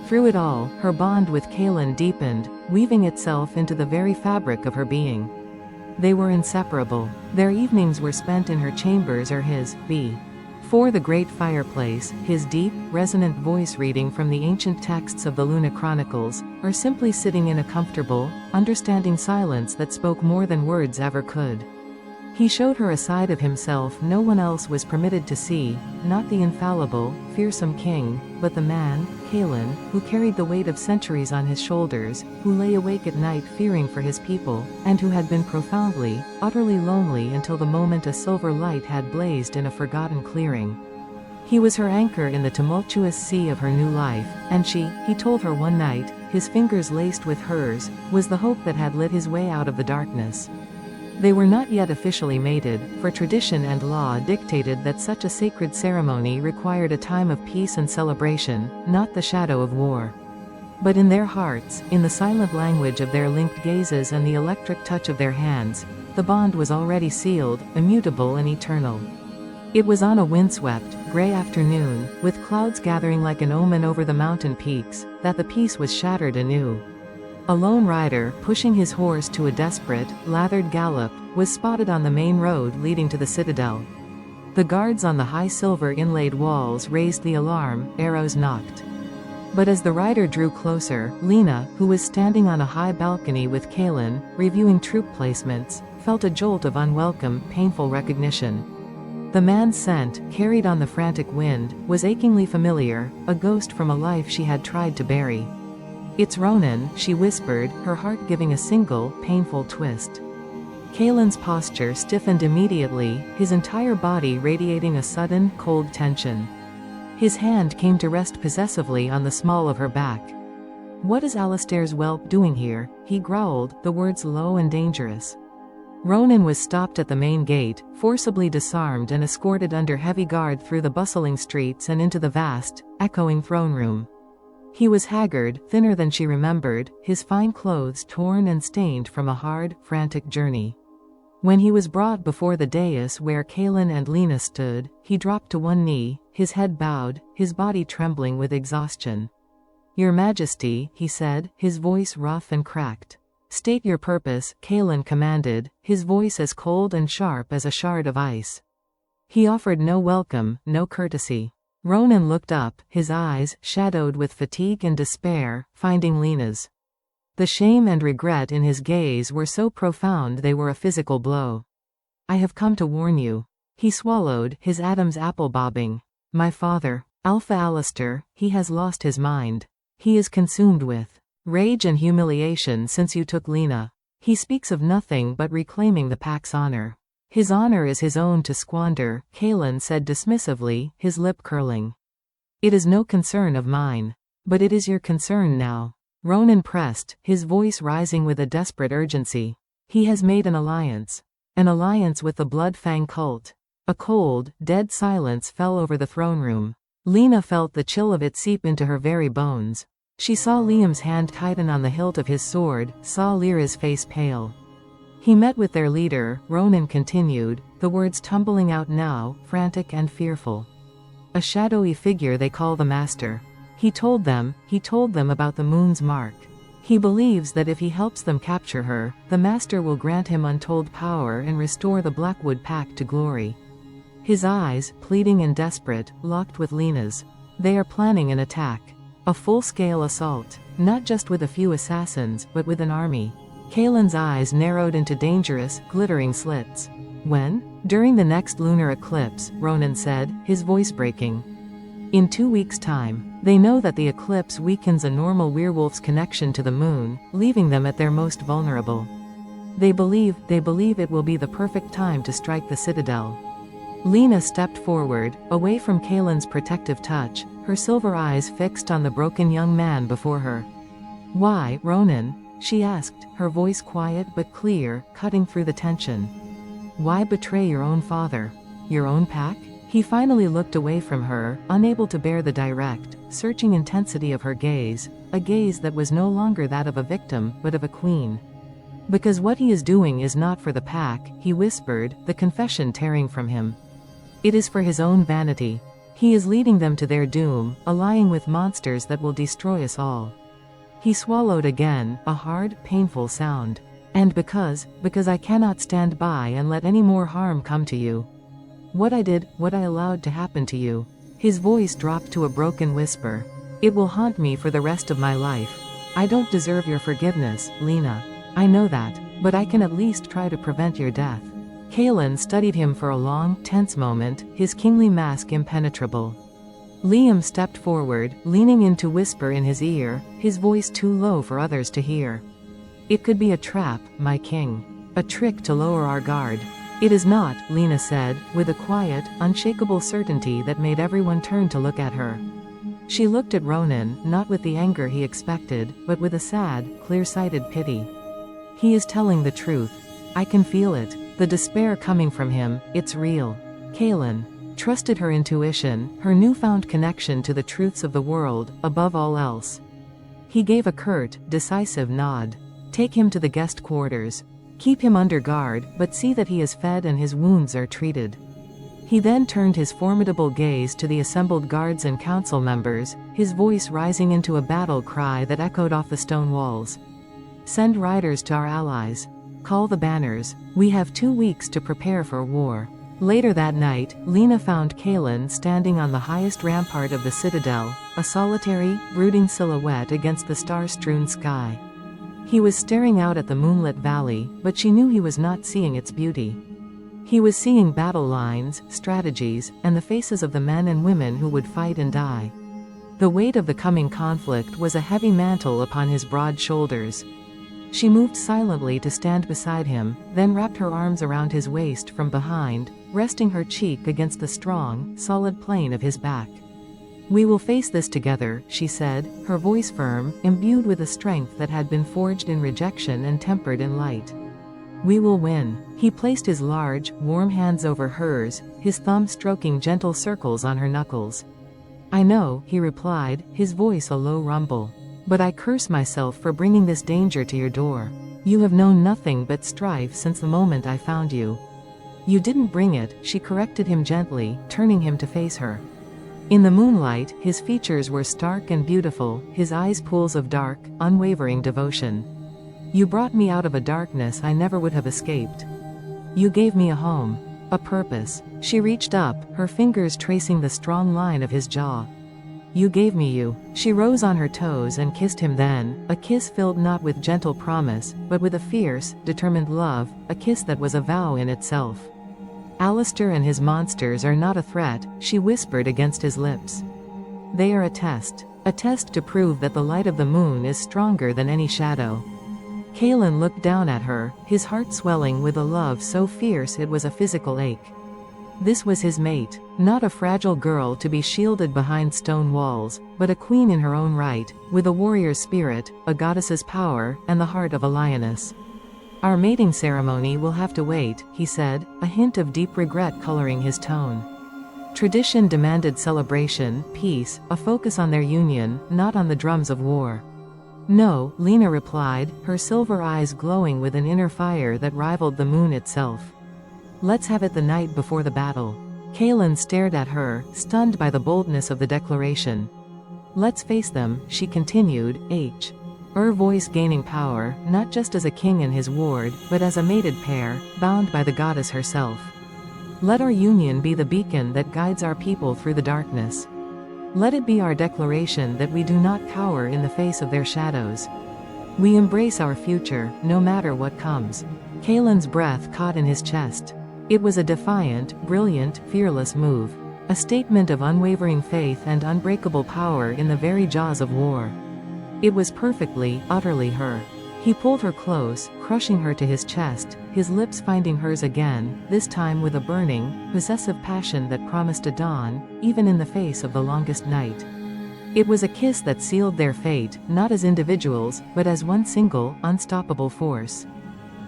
Through it all, her bond with Kalen deepened, weaving itself into the very fabric of her being. They were inseparable. Their evenings were spent in her chambers or his, before the great fireplace, his deep, resonant voice reading from the ancient texts of the Luna Chronicles, or simply sitting in a comfortable, understanding silence that spoke more than words ever could. He showed her a side of himself no one else was permitted to see, not the infallible, fearsome king, but the man, Kaelin, who carried the weight of centuries on his shoulders, who lay awake at night fearing for his people, and who had been profoundly, utterly lonely until the moment a silver light had blazed in a forgotten clearing. He was her anchor in the tumultuous sea of her new life, and she, he told her one night, his fingers laced with hers, was the hope that had lit his way out of the darkness. They were not yet officially mated, for tradition and law dictated that such a sacred ceremony required a time of peace and celebration, not the shadow of war. But in their hearts, in the silent language of their linked gazes and the electric touch of their hands, the bond was already sealed, immutable and eternal. It was on a windswept, gray afternoon, with clouds gathering like an omen over the mountain peaks, that the peace was shattered anew. A lone rider, pushing his horse to a desperate, lathered gallop, was spotted on the main road leading to the citadel. The guards on the high silver inlaid walls raised the alarm, arrows knocked. But as the rider drew closer, Lena, who was standing on a high balcony with Kaelin, reviewing troop placements, felt a jolt of unwelcome, painful recognition. The man's scent, carried on the frantic wind, was achingly familiar, a ghost from a life she had tried to bury. "It's Ronan," she whispered, her heart giving a single, painful twist. Kaelin's posture stiffened immediately, his entire body radiating a sudden, cold tension. His hand came to rest possessively on the small of her back. "What is Alistair's whelp doing here?" he growled, the words low and dangerous. Ronan was stopped at the main gate, forcibly disarmed and escorted under heavy guard through the bustling streets and into the vast, echoing throne room. He was haggard, thinner than she remembered, his fine clothes torn and stained from a hard, frantic journey. When he was brought before the dais where Kaelin and Lena stood, he dropped to one knee, his head bowed, his body trembling with exhaustion. "Your Majesty," he said, his voice rough and cracked. "State your purpose," Kaelin commanded, his voice as cold and sharp as a shard of ice. He offered no welcome, no courtesy. Ronan looked up, his eyes, shadowed with fatigue and despair, finding Lena's. The shame and regret in his gaze were so profound they were a physical blow. "I have come to warn you." He swallowed, his Adam's apple bobbing. "My father, Alpha Alistair, he has lost his mind. He is consumed with rage and humiliation since you took Lena. He speaks of nothing but reclaiming the pack's honor. His honor is his own to squander," Kaelin said dismissively, his lip curling. "It is no concern of mine. But it is your concern now." Ronan pressed, his voice rising with a desperate urgency. "He has made an alliance. An alliance with the Bloodfang cult." A cold, dead silence fell over the throne room. Lena felt the chill of it seep into her very bones. She saw Liam's hand tighten on the hilt of his sword, saw Lyra's face pale. "He met with their leader," Ronan continued, the words tumbling out now, frantic and fearful. "A shadowy figure they call the Master. He told them about the moon's mark. He believes that if he helps them capture her, the Master will grant him untold power and restore the Blackwood Pact to glory." His eyes, pleading and desperate, locked with Lena's. "They are planning an attack. A full-scale assault. Not just with a few assassins, but with an army." Kaelin's eyes narrowed into dangerous, glittering slits. "When?" "During the next lunar eclipse," Ronan said, his voice breaking. "In 2 weeks' time. They know that the eclipse weakens a normal werewolf's connection to the moon, leaving them at their most vulnerable. They believe it will be the perfect time to strike the citadel." Lena stepped forward, away from Kaelin's protective touch, her silver eyes fixed on the broken young man before her. "Why, Ronan?" she asked, her voice quiet but clear, cutting through the tension. "Why betray your own father? Your own pack?" He finally looked away from her, unable to bear the direct, searching intensity of her gaze, a gaze that was no longer that of a victim, but of a queen. "Because what he is doing is not for the pack," he whispered, the confession tearing from him. "It is for his own vanity. He is leading them to their doom, allying with monsters that will destroy us all." He swallowed again, a hard, painful sound. "And because I cannot stand by and let any more harm come to you. What I did, what I allowed to happen to you." His voice dropped to a broken whisper. "It will haunt me for the rest of my life. I don't deserve your forgiveness, Lena. I know that, but I can at least try to prevent your death." Kaelin studied him for a long, tense moment, his kingly mask impenetrable. Liam stepped forward, leaning in to whisper in his ear, his voice too low for others to hear. "It could be a trap, my king. A trick to lower our guard." "It is not," Lena said, with a quiet, unshakable certainty that made everyone turn to look at her. She looked at Ronan, not with the anger he expected, but with a sad, clear-sighted pity. "He is telling the truth. I can feel it. The despair coming from him, it's real." Kaelin trusted her intuition, her newfound connection to the truths of the world, above all else. He gave a curt, decisive nod. "Take him to the guest quarters. Keep him under guard, but see that he is fed and his wounds are treated." He then turned his formidable gaze to the assembled guards and council members, his voice rising into a battle cry that echoed off the stone walls. "Send riders to our allies. Call the banners. We have 2 weeks to prepare for war." Later that night, Lena found Kaelin standing on the highest rampart of the citadel, a solitary, brooding silhouette against the star-strewn sky. He was staring out at the moonlit valley, but she knew he was not seeing its beauty. He was seeing battle lines, strategies, and the faces of the men and women who would fight and die. The weight of the coming conflict was a heavy mantle upon his broad shoulders. She moved silently to stand beside him, then wrapped her arms around his waist from behind, resting her cheek against the strong, solid plane of his back. "We will face this together," she said, her voice firm, imbued with a strength that had been forged in rejection and tempered in light. "We will win." He placed his large, warm hands over hers, his thumb stroking gentle circles on her knuckles. "I know," he replied, his voice a low rumble. "But I curse myself for bringing this danger to your door. You have known nothing but strife since the moment I found you." "You didn't bring it," she corrected him gently, turning him to face her. In the moonlight, his features were stark and beautiful, his eyes pools of dark, unwavering devotion. "You brought me out of a darkness I never would have escaped. You gave me a home, a purpose." She reached up, her fingers tracing the strong line of his jaw. "You gave me you." She rose on her toes and kissed him then, a kiss filled not with gentle promise, but with a fierce, determined love, a kiss that was a vow in itself. "Alistair and his monsters are not a threat," she whispered against his lips. "They are a test to prove that the light of the moon is stronger than any shadow." Kaelin looked down at her, his heart swelling with a love so fierce it was a physical ache. This was his mate, not a fragile girl to be shielded behind stone walls, but a queen in her own right, with a warrior's spirit, a goddess's power, and the heart of a lioness. "Our mating ceremony will have to wait," he said, a hint of deep regret coloring his tone. Tradition demanded celebration, peace, a focus on their union, not on the drums of war. "No," Lena replied, her silver eyes glowing with an inner fire that rivaled the moon itself. "Let's have it the night before the battle." Kaelin stared at her, stunned by the boldness of the declaration. "Let's face them," she continued, her voice gaining power, not just as a king and his ward, but as a mated pair, bound by the goddess herself. "Let our union be the beacon that guides our people through the darkness. Let it be our declaration that we do not cower in the face of their shadows. We embrace our future, no matter what comes." Kaelin's breath caught in his chest. It was a defiant, brilliant, fearless move. A statement of unwavering faith and unbreakable power in the very jaws of war. It was perfectly, utterly her. He pulled her close, crushing her to his chest, his lips finding hers again, this time with a burning, possessive passion that promised a dawn, even in the face of the longest night. It was a kiss that sealed their fate, not as individuals, but as one single, unstoppable force.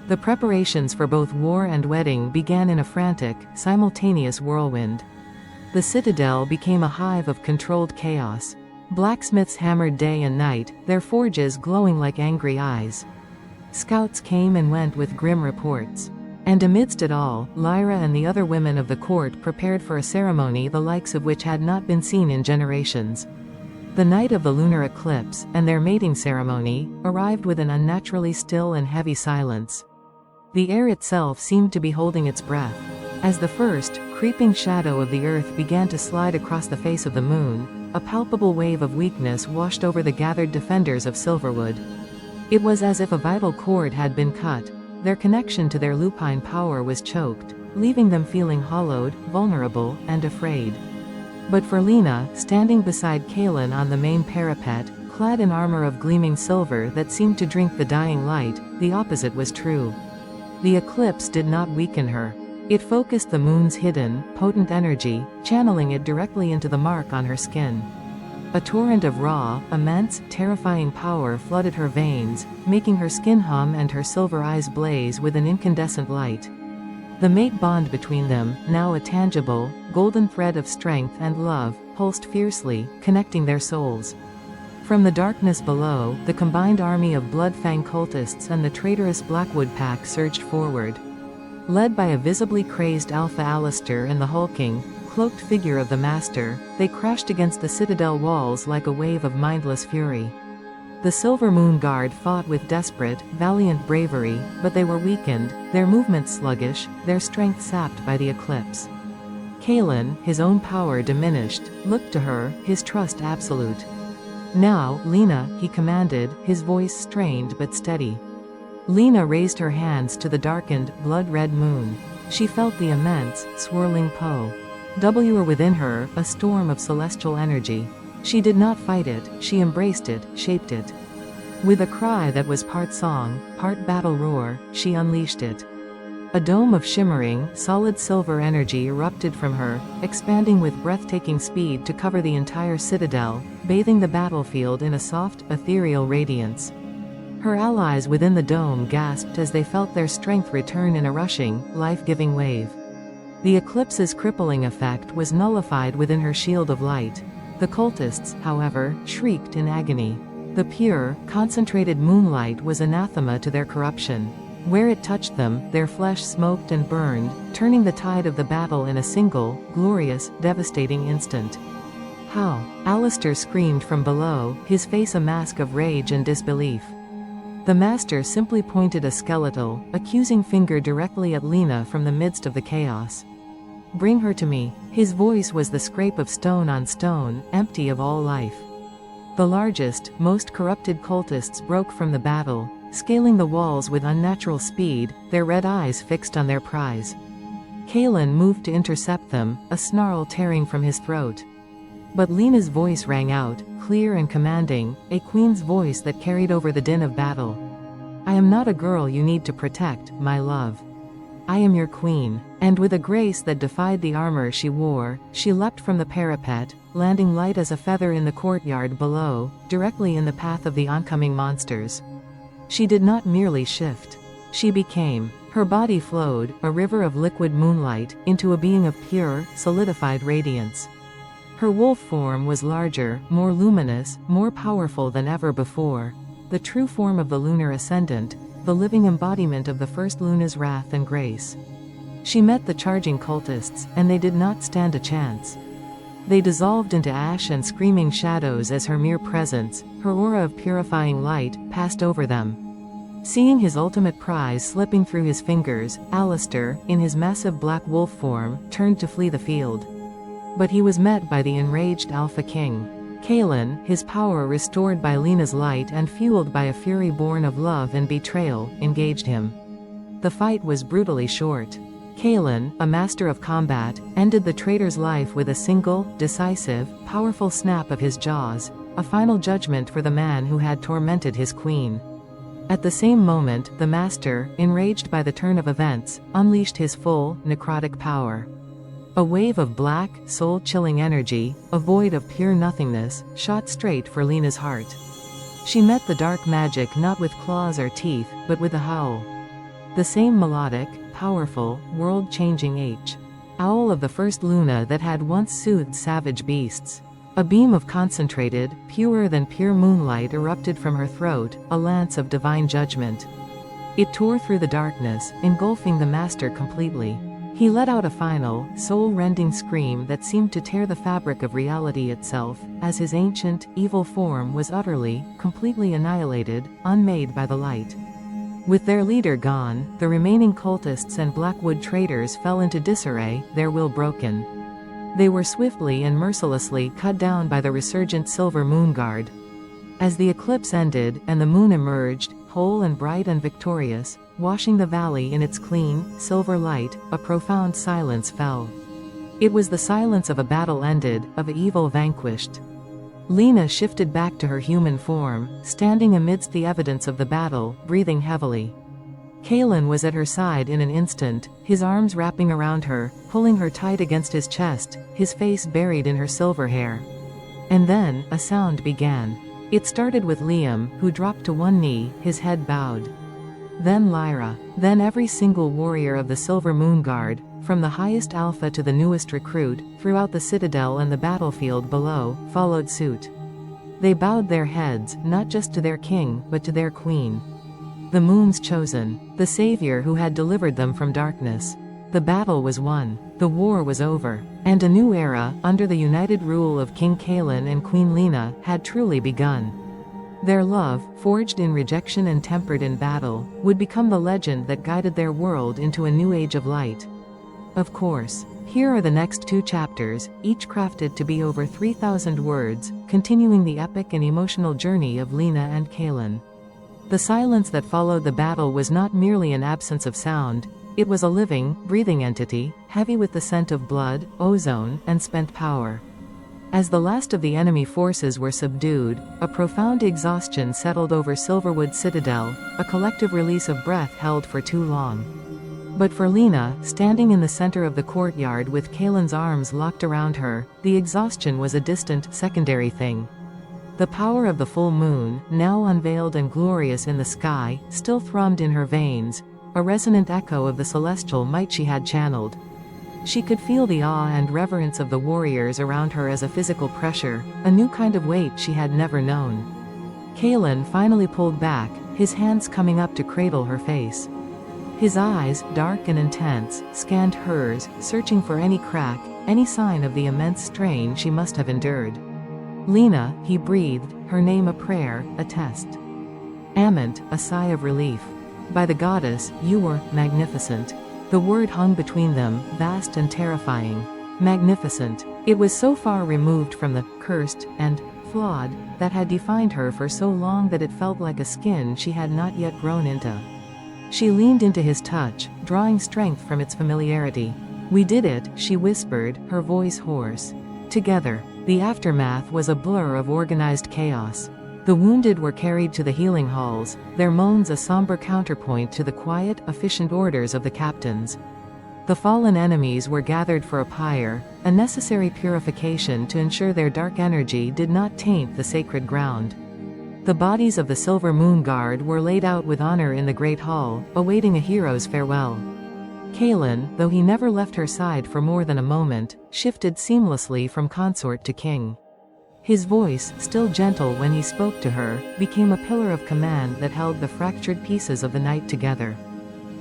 The preparations for both war and wedding began in a frantic, simultaneous whirlwind. The citadel became a hive of controlled chaos. Blacksmiths hammered day and night, their forges glowing like angry eyes. Scouts came and went with grim reports. And amidst it all, Lyra and the other women of the court prepared for a ceremony the likes of which had not been seen in generations. The night of the lunar eclipse, and their mating ceremony, arrived with an unnaturally still and heavy silence. The air itself seemed to be holding its breath. As the first, creeping shadow of the earth began to slide across the face of the moon, a palpable wave of weakness washed over the gathered defenders of Silverwood. It was as if a vital cord had been cut. their connection to their lupine power was choked, leaving them feeling hollowed, vulnerable, and afraid. But for Lena, standing beside Kaelin on the main parapet, clad in armor of gleaming silver that seemed to drink the dying light, the opposite was true. The eclipse did not weaken her. It focused the moon's hidden, potent energy, channeling it directly into the mark on her skin. A torrent of raw, immense, terrifying power flooded her veins, making her skin hum and her silver eyes blaze with an incandescent light. The mate bond between them, now a tangible, golden thread of strength and love, pulsed fiercely, connecting their souls. From the darkness below, the combined army of Bloodfang cultists and the traitorous Blackwood pack surged forward. Led by a visibly crazed Alpha Alistair and the hulking, cloaked figure of the Master, they crashed against the citadel walls like a wave of mindless fury. The Silver Moon Guard fought with desperate, valiant bravery, but they were weakened, their movements sluggish, their strength sapped by the eclipse. Kaelin, his own power diminished, looked to her, his trust absolute. "Now, Lena," he commanded, his voice strained but steady. Lena raised her hands to the darkened, blood-red moon. She felt the immense, swirling power within her, a storm of celestial energy. She did not fight it, she embraced it, shaped it. With a cry that was part song, part battle roar, she unleashed it. A dome of shimmering, solid silver energy erupted from her, expanding with breathtaking speed to cover the entire citadel, bathing the battlefield in a soft, ethereal radiance. Her allies within the dome gasped as they felt their strength return in a rushing, life-giving wave. The eclipse's crippling effect was nullified within her shield of light. The cultists, however, shrieked in agony. The pure, concentrated moonlight was anathema to their corruption. Where it touched them, their flesh smoked and burned, turning the tide of the battle in a single, glorious, devastating instant. "How?" Alistair screamed from below, his face a mask of rage and disbelief. The Master simply pointed a skeletal, accusing finger directly at Lena from the midst of the chaos. "Bring her to me." His voice was the scrape of stone on stone, empty of all life. The largest, most corrupted cultists broke from the battle, scaling the walls with unnatural speed, their red eyes fixed on their prize. Kaelin moved to intercept them, a snarl tearing from his throat. But Lena's voice rang out, clear and commanding, a queen's voice that carried over the din of battle. "I am not a girl you need to protect, my love. I am your queen." And with a grace that defied the armor she wore, she leapt from the parapet, landing light as a feather in the courtyard below, directly in the path of the oncoming monsters. She did not merely shift. She became. Her body flowed, a river of liquid moonlight, into a being of pure, solidified radiance. Her wolf form was larger, more luminous, more powerful than ever before. The true form of the lunar ascendant, the living embodiment of the first Luna's wrath and grace. She met the charging cultists, and they did not stand a chance. They dissolved into ash and screaming shadows as her mere presence, her aura of purifying light, passed over them. Seeing his ultimate prize slipping through his fingers, Alistair, in his massive black wolf form, turned to flee the field. But he was met by the enraged Alpha King. Kaelin, his power restored by Lena's light and fueled by a fury born of love and betrayal, engaged him. The fight was brutally short. Kaelin, a master of combat, ended the traitor's life with a single, decisive, powerful snap of his jaws, a final judgment for the man who had tormented his queen. At the same moment, the Master, enraged by the turn of events, unleashed his full, necrotic power. A wave of black, soul-chilling energy, a void of pure nothingness, shot straight for Lena's heart. She met the dark magic not with claws or teeth, but with a howl. The same melodic, powerful, world-changing howl of the first Luna that had once soothed savage beasts. A beam of concentrated, purer than pure moonlight erupted from her throat, a lance of divine judgment. It tore through the darkness, engulfing the Master completely. He let out a final, soul-rending scream that seemed to tear the fabric of reality itself, as his ancient, evil form was utterly, completely annihilated, unmade by the light. With their leader gone, the remaining cultists and Blackwood traitors fell into disarray, their will broken. They were swiftly and mercilessly cut down by the resurgent Silver Moon Guard. As the eclipse ended, and the moon emerged, whole and bright and victorious, washing the valley in its clean, silver light, a profound silence fell. It was the silence of a battle ended, of evil vanquished. Lena shifted back to her human form, standing amidst the evidence of the battle, breathing heavily. Kalen was at her side in an instant, his arms wrapping around her, pulling her tight against his chest, his face buried in her silver hair. And then, a sound began. It started with Liam, who dropped to one knee, his head bowed. Then Lyra. Then every single warrior of the Silver Moon Guard, from the highest alpha to the newest recruit, throughout the citadel and the battlefield below, followed suit. They bowed their heads, not just to their king, but to their queen. The Moon's chosen, the savior who had delivered them from darkness. The battle was won. The war was over. And a new era, under the united rule of King Kalen and Queen Lena, had truly begun. Their love, forged in rejection and tempered in battle, would become the legend that guided their world into a new age of light. Of course. Here are the next 2 chapters, each crafted to be over 3,000 words, continuing the epic and emotional journey of Lena and Kalen. The silence that followed the battle was not merely an absence of sound, it was a living, breathing entity, heavy with the scent of blood, ozone, and spent power. As the last of the enemy forces were subdued, a profound exhaustion settled over Silverwood Citadel, a collective release of breath held for too long. But for Lena, standing in the center of the courtyard with Kalen's arms locked around her, the exhaustion was a distant, secondary thing. The power of the full moon, now unveiled and glorious in the sky, still thrummed in her veins, a resonant echo of the celestial might she had channeled. She could feel the awe and reverence of the warriors around her as a physical pressure, a new kind of weight she had never known. Kalen finally pulled back, his hands coming up to cradle her face. His eyes, dark and intense, scanned hers, searching for any crack, any sign of the immense strain she must have endured. Lena, he breathed, her name a prayer, a test. Ament, a sigh of relief. By the goddess, you were magnificent. The word hung between them, vast and terrifying. Magnificent. It was so far removed from the cursed and flawed that had defined her for so long that it felt like a skin she had not yet grown into. She leaned into his touch, drawing strength from its familiarity. We did it, she whispered, her voice hoarse. Together. The aftermath was a blur of organized chaos. The wounded were carried to the healing halls, their moans a somber counterpoint to the quiet, efficient orders of the captains. The fallen enemies were gathered for a pyre, a necessary purification to ensure their dark energy did not taint the sacred ground. The bodies of the Silver Moon Guard were laid out with honor in the Great Hall, awaiting a hero's farewell. Kalen, though he never left her side for more than a moment, shifted seamlessly from consort to king. His voice, still gentle when he spoke to her, became a pillar of command that held the fractured pieces of the night together.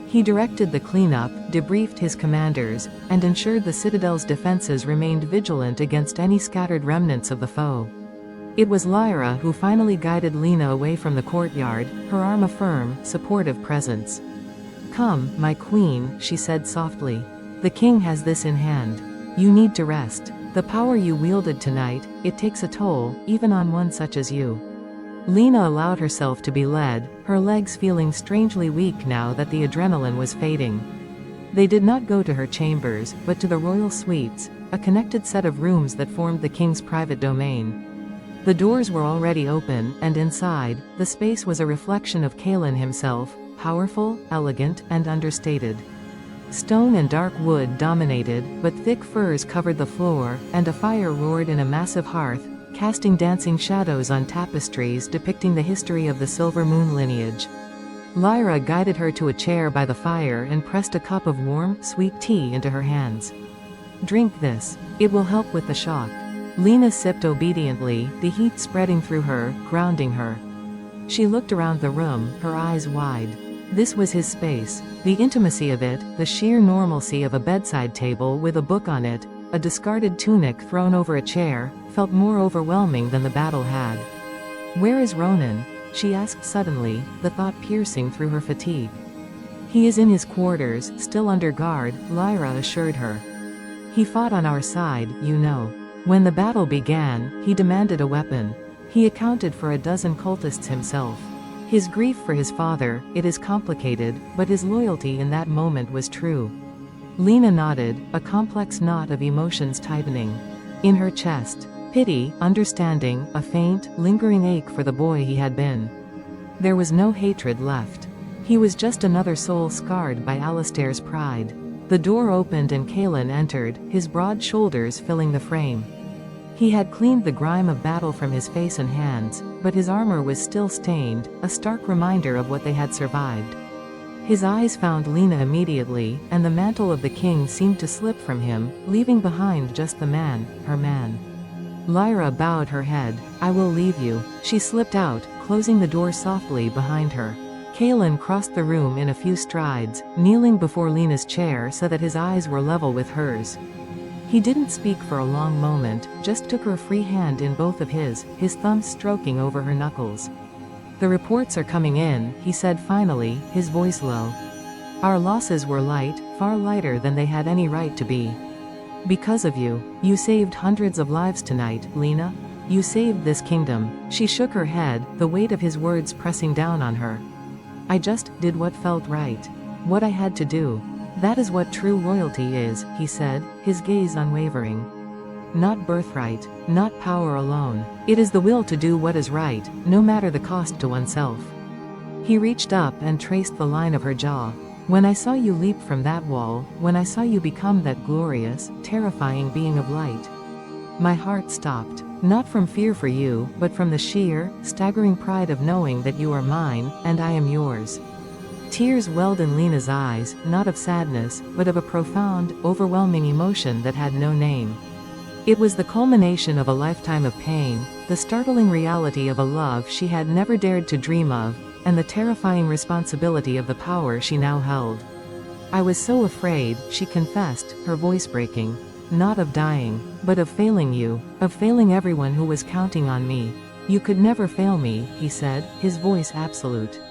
He directed the cleanup, debriefed his commanders, and ensured the citadel's defenses remained vigilant against any scattered remnants of the foe. It was Lyra who finally guided Lena away from the courtyard, her arm a firm, supportive presence. Come, my queen, she said softly. The king has this in hand. You need to rest. The power you wielded tonight, it takes a toll, even on one such as you. Lena allowed herself to be led, her legs feeling strangely weak now that the adrenaline was fading. They did not go to her chambers, but to the royal suites, a connected set of rooms that formed the king's private domain. The doors were already open, and inside, the space was a reflection of Kalen himself, powerful, elegant, and understated. Stone and dark wood dominated, but thick furs covered the floor, and a fire roared in a massive hearth, casting dancing shadows on tapestries depicting the history of the Silver Moon lineage. Lyra guided her to a chair by the fire and pressed a cup of warm, sweet tea into her hands. Drink this. It will help with the shock. Lena sipped obediently, the heat spreading through her, grounding her. She looked around the room, her eyes wide. This was his space. The intimacy of it, the sheer normalcy of a bedside table with a book on it, a discarded tunic thrown over a chair, felt more overwhelming than the battle had. Where is Ronan? She asked suddenly, the thought piercing through her fatigue. He is in his quarters, still under guard, Lyra assured her. He fought on our side, you know. When the battle began, he demanded a weapon. He accounted for a dozen cultists himself. His grief for his father, it is complicated, but his loyalty in that moment was true. Lena nodded, a complex knot of emotions tightening in her chest. Pity, understanding, a faint, lingering ache for the boy he had been. There was no hatred left. He was just another soul scarred by Alistair's pride. The door opened and Kaelin entered, his broad shoulders filling the frame. He had cleaned the grime of battle from his face and hands, but his armor was still stained, a stark reminder of what they had survived. His eyes found Lena immediately, and the mantle of the king seemed to slip from him, leaving behind just the man, her man. Lyra bowed her head. "I will leave you." She slipped out, closing the door softly behind her. Kaelin crossed the room in a few strides, kneeling before Lena's chair so that his eyes were level with hers. He didn't speak for a long moment, just took her free hand in both of his thumbs stroking over her knuckles. "The reports are coming in," he said finally, his voice low. "Our losses were light, far lighter than they had any right to be. Because of you. You saved hundreds of lives tonight, Lena. You saved this kingdom." She shook her head, the weight of his words pressing down on her. "I just did what felt right. What I had to do. That is what true royalty is," he said, his gaze unwavering. "Not birthright, not power alone. It is the will to do what is right, no matter the cost to oneself." He reached up and traced the line of her jaw. "When I saw you leap from that wall, when I saw you become that glorious, terrifying being of light, my heart stopped. Not from fear for you, but from the sheer, staggering pride of knowing that you are mine, and I am yours." Tears welled in Lena's eyes, not of sadness, but of a profound, overwhelming emotion that had no name. It was the culmination of a lifetime of pain, the startling reality of a love she had never dared to dream of, and the terrifying responsibility of the power she now held. "I was so afraid," she confessed, her voice breaking. "Not of dying, but of failing you, of failing everyone who was counting on me." "You could never fail me," he said, his voice absolute.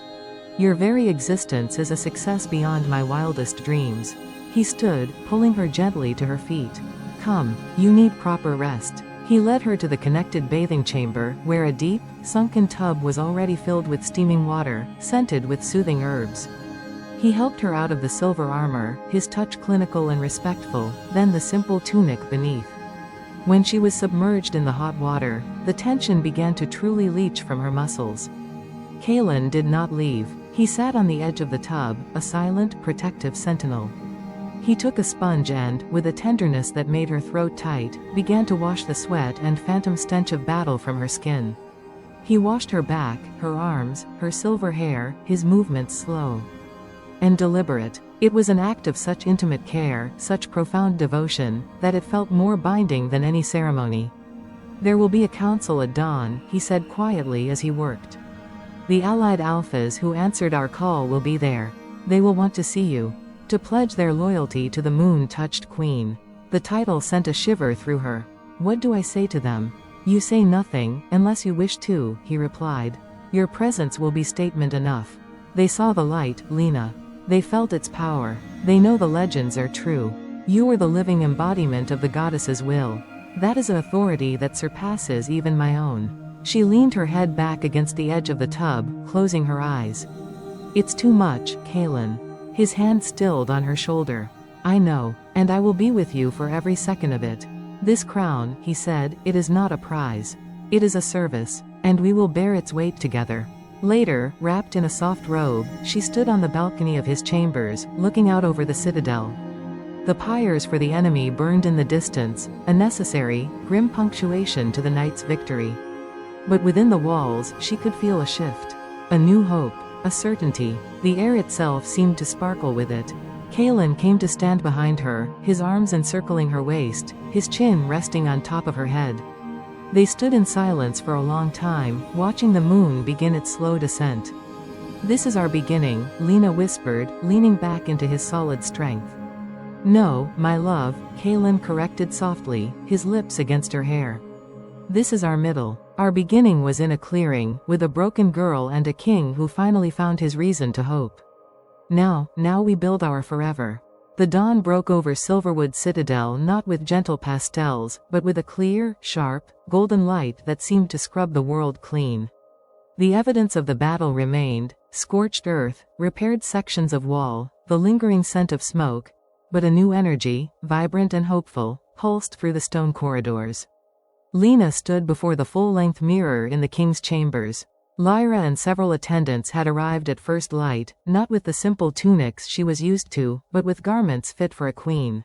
"Your very existence is a success beyond my wildest dreams." He stood, pulling her gently to her feet. "Come, you need proper rest." He led her to the connected bathing chamber, where a deep, sunken tub was already filled with steaming water, scented with soothing herbs. He helped her out of the silver armor, his touch clinical and respectful, then the simple tunic beneath. When she was submerged in the hot water, the tension began to truly leach from her muscles. Kaelin did not leave. He sat on the edge of the tub, a silent, protective sentinel. He took a sponge and, with a tenderness that made her throat tight, began to wash the sweat and phantom stench of battle from her skin. He washed her back, her arms, her silver hair, his movements slow and deliberate. It was an act of such intimate care, such profound devotion, that it felt more binding than any ceremony. "There will be a council at dawn," he said quietly as he worked. "The allied alphas who answered our call will be there. They will want to see you. To pledge their loyalty to the moon-touched queen." The title sent a shiver through her. "What do I say to them?" "You say nothing, unless you wish to," he replied. "Your presence will be statement enough. They saw the light, Lena. They felt its power. They know the legends are true. You are the living embodiment of the goddess's will. That is an authority that surpasses even my own." She leaned her head back against the edge of the tub, closing her eyes. "It's too much, Kaelin." His hand stilled on her shoulder. "I know, and I will be with you for every second of it. This crown," he said, "it is not a prize. It is a service, and we will bear its weight together." Later, wrapped in a soft robe, she stood on the balcony of his chambers, looking out over the citadel. The pyres for the enemy burned in the distance, a necessary, grim punctuation to the night's victory. But within the walls, she could feel a shift. A new hope. A certainty. The air itself seemed to sparkle with it. Kaelin came to stand behind her, his arms encircling her waist, his chin resting on top of her head. They stood in silence for a long time, watching the moon begin its slow descent. "This is our beginning," Lena whispered, leaning back into his solid strength. "No, my love," Kaelin corrected softly, his lips against her hair. "This is our middle. Our beginning was in a clearing, with a broken girl and a king who finally found his reason to hope. Now we build our forever." The dawn broke over Silverwood Citadel not with gentle pastels, but with a clear, sharp, golden light that seemed to scrub the world clean. The evidence of the battle remained: scorched earth, repaired sections of wall, the lingering scent of smoke, but a new energy, vibrant and hopeful, pulsed through the stone corridors. Lena stood before the full-length mirror in the king's chambers. Lyra and several attendants had arrived at first light, not with the simple tunics she was used to, but with garments fit for a queen.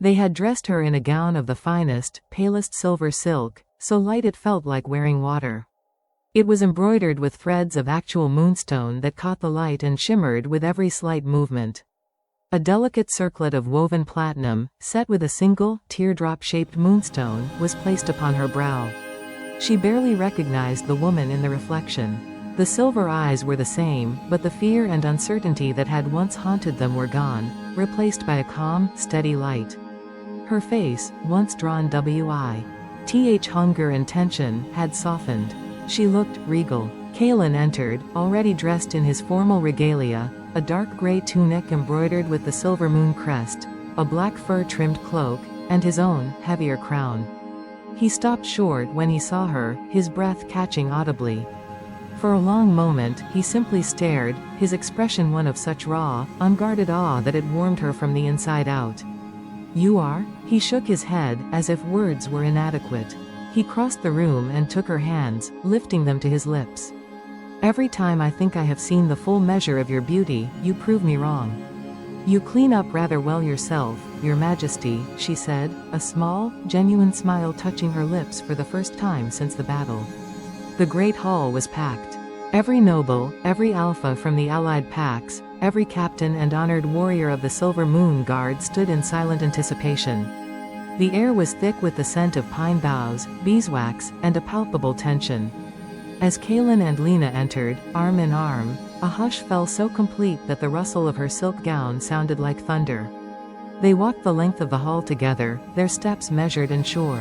They had dressed her in a gown of the finest, palest silver silk, so light it felt like wearing water. It was embroidered with threads of actual moonstone that caught the light and shimmered with every slight movement. A delicate circlet of woven platinum, set with a single, teardrop-shaped moonstone, was placed upon her brow. She barely recognized the woman in the reflection. The silver eyes were the same, but the fear and uncertainty that had once haunted them were gone, replaced by a calm, steady light. Her face, once drawn with hunger and tension, had softened. She looked regal. Kaelin entered, already dressed in his formal regalia, a dark gray tunic embroidered with the silver moon crest, a black fur-trimmed cloak, and his own, heavier crown. He stopped short when he saw her, his breath catching audibly. For a long moment, he simply stared, his expression one of such raw, unguarded awe that it warmed her from the inside out. "You are?" He shook his head, as if words were inadequate. He crossed the room and took her hands, lifting them to his lips. "Every time I think I have seen the full measure of your beauty, you prove me wrong. You clean up rather well yourself, Your Majesty," she said, a small, genuine smile touching her lips for the first time since the battle. The great hall was packed. Every noble, every alpha from the allied packs, every captain and honored warrior of the Silver Moon Guard stood in silent anticipation. The air was thick with the scent of pine boughs, beeswax, and a palpable tension. As Kaelin and Lena entered, arm in arm, a hush fell so complete that the rustle of her silk gown sounded like thunder. They walked the length of the hall together, their steps measured and sure.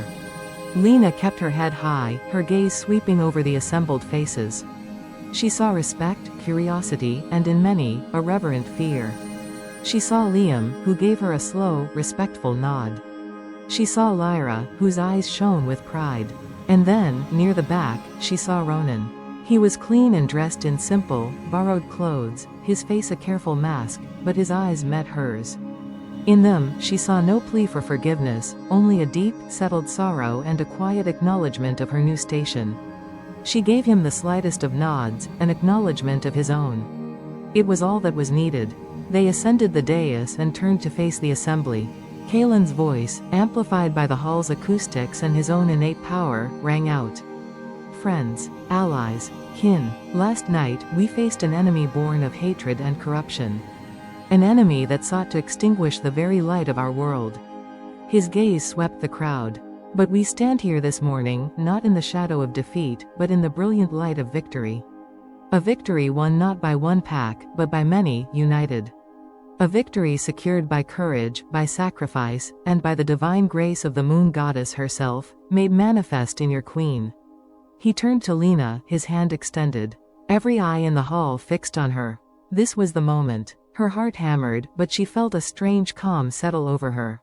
Lena kept her head high, her gaze sweeping over the assembled faces. She saw respect, curiosity, and in many, a reverent fear. She saw Liam, who gave her a slow, respectful nod. She saw Lyra, whose eyes shone with pride. And then, near the back, she saw Ronan. He was clean and dressed in simple, borrowed clothes, his face a careful mask, but his eyes met hers. In them, she saw no plea for forgiveness, only a deep, settled sorrow and a quiet acknowledgement of her new station. She gave him the slightest of nods, an acknowledgement of his own. It was all that was needed. They ascended the dais and turned to face the assembly. Kaelin's voice, amplified by the hall's acoustics and his own innate power, rang out. "Friends, allies, kin, last night, we faced an enemy born of hatred and corruption. An enemy that sought to extinguish the very light of our world." His gaze swept the crowd. "But we stand here this morning, not in the shadow of defeat, but in the brilliant light of victory. A victory won not by one pack, but by many, united. A victory secured by courage, by sacrifice, and by the divine grace of the moon goddess herself, made manifest in your queen." He turned to Lena, his hand extended. Every eye in the hall fixed on her. This was the moment. Her heart hammered, but she felt a strange calm settle over her.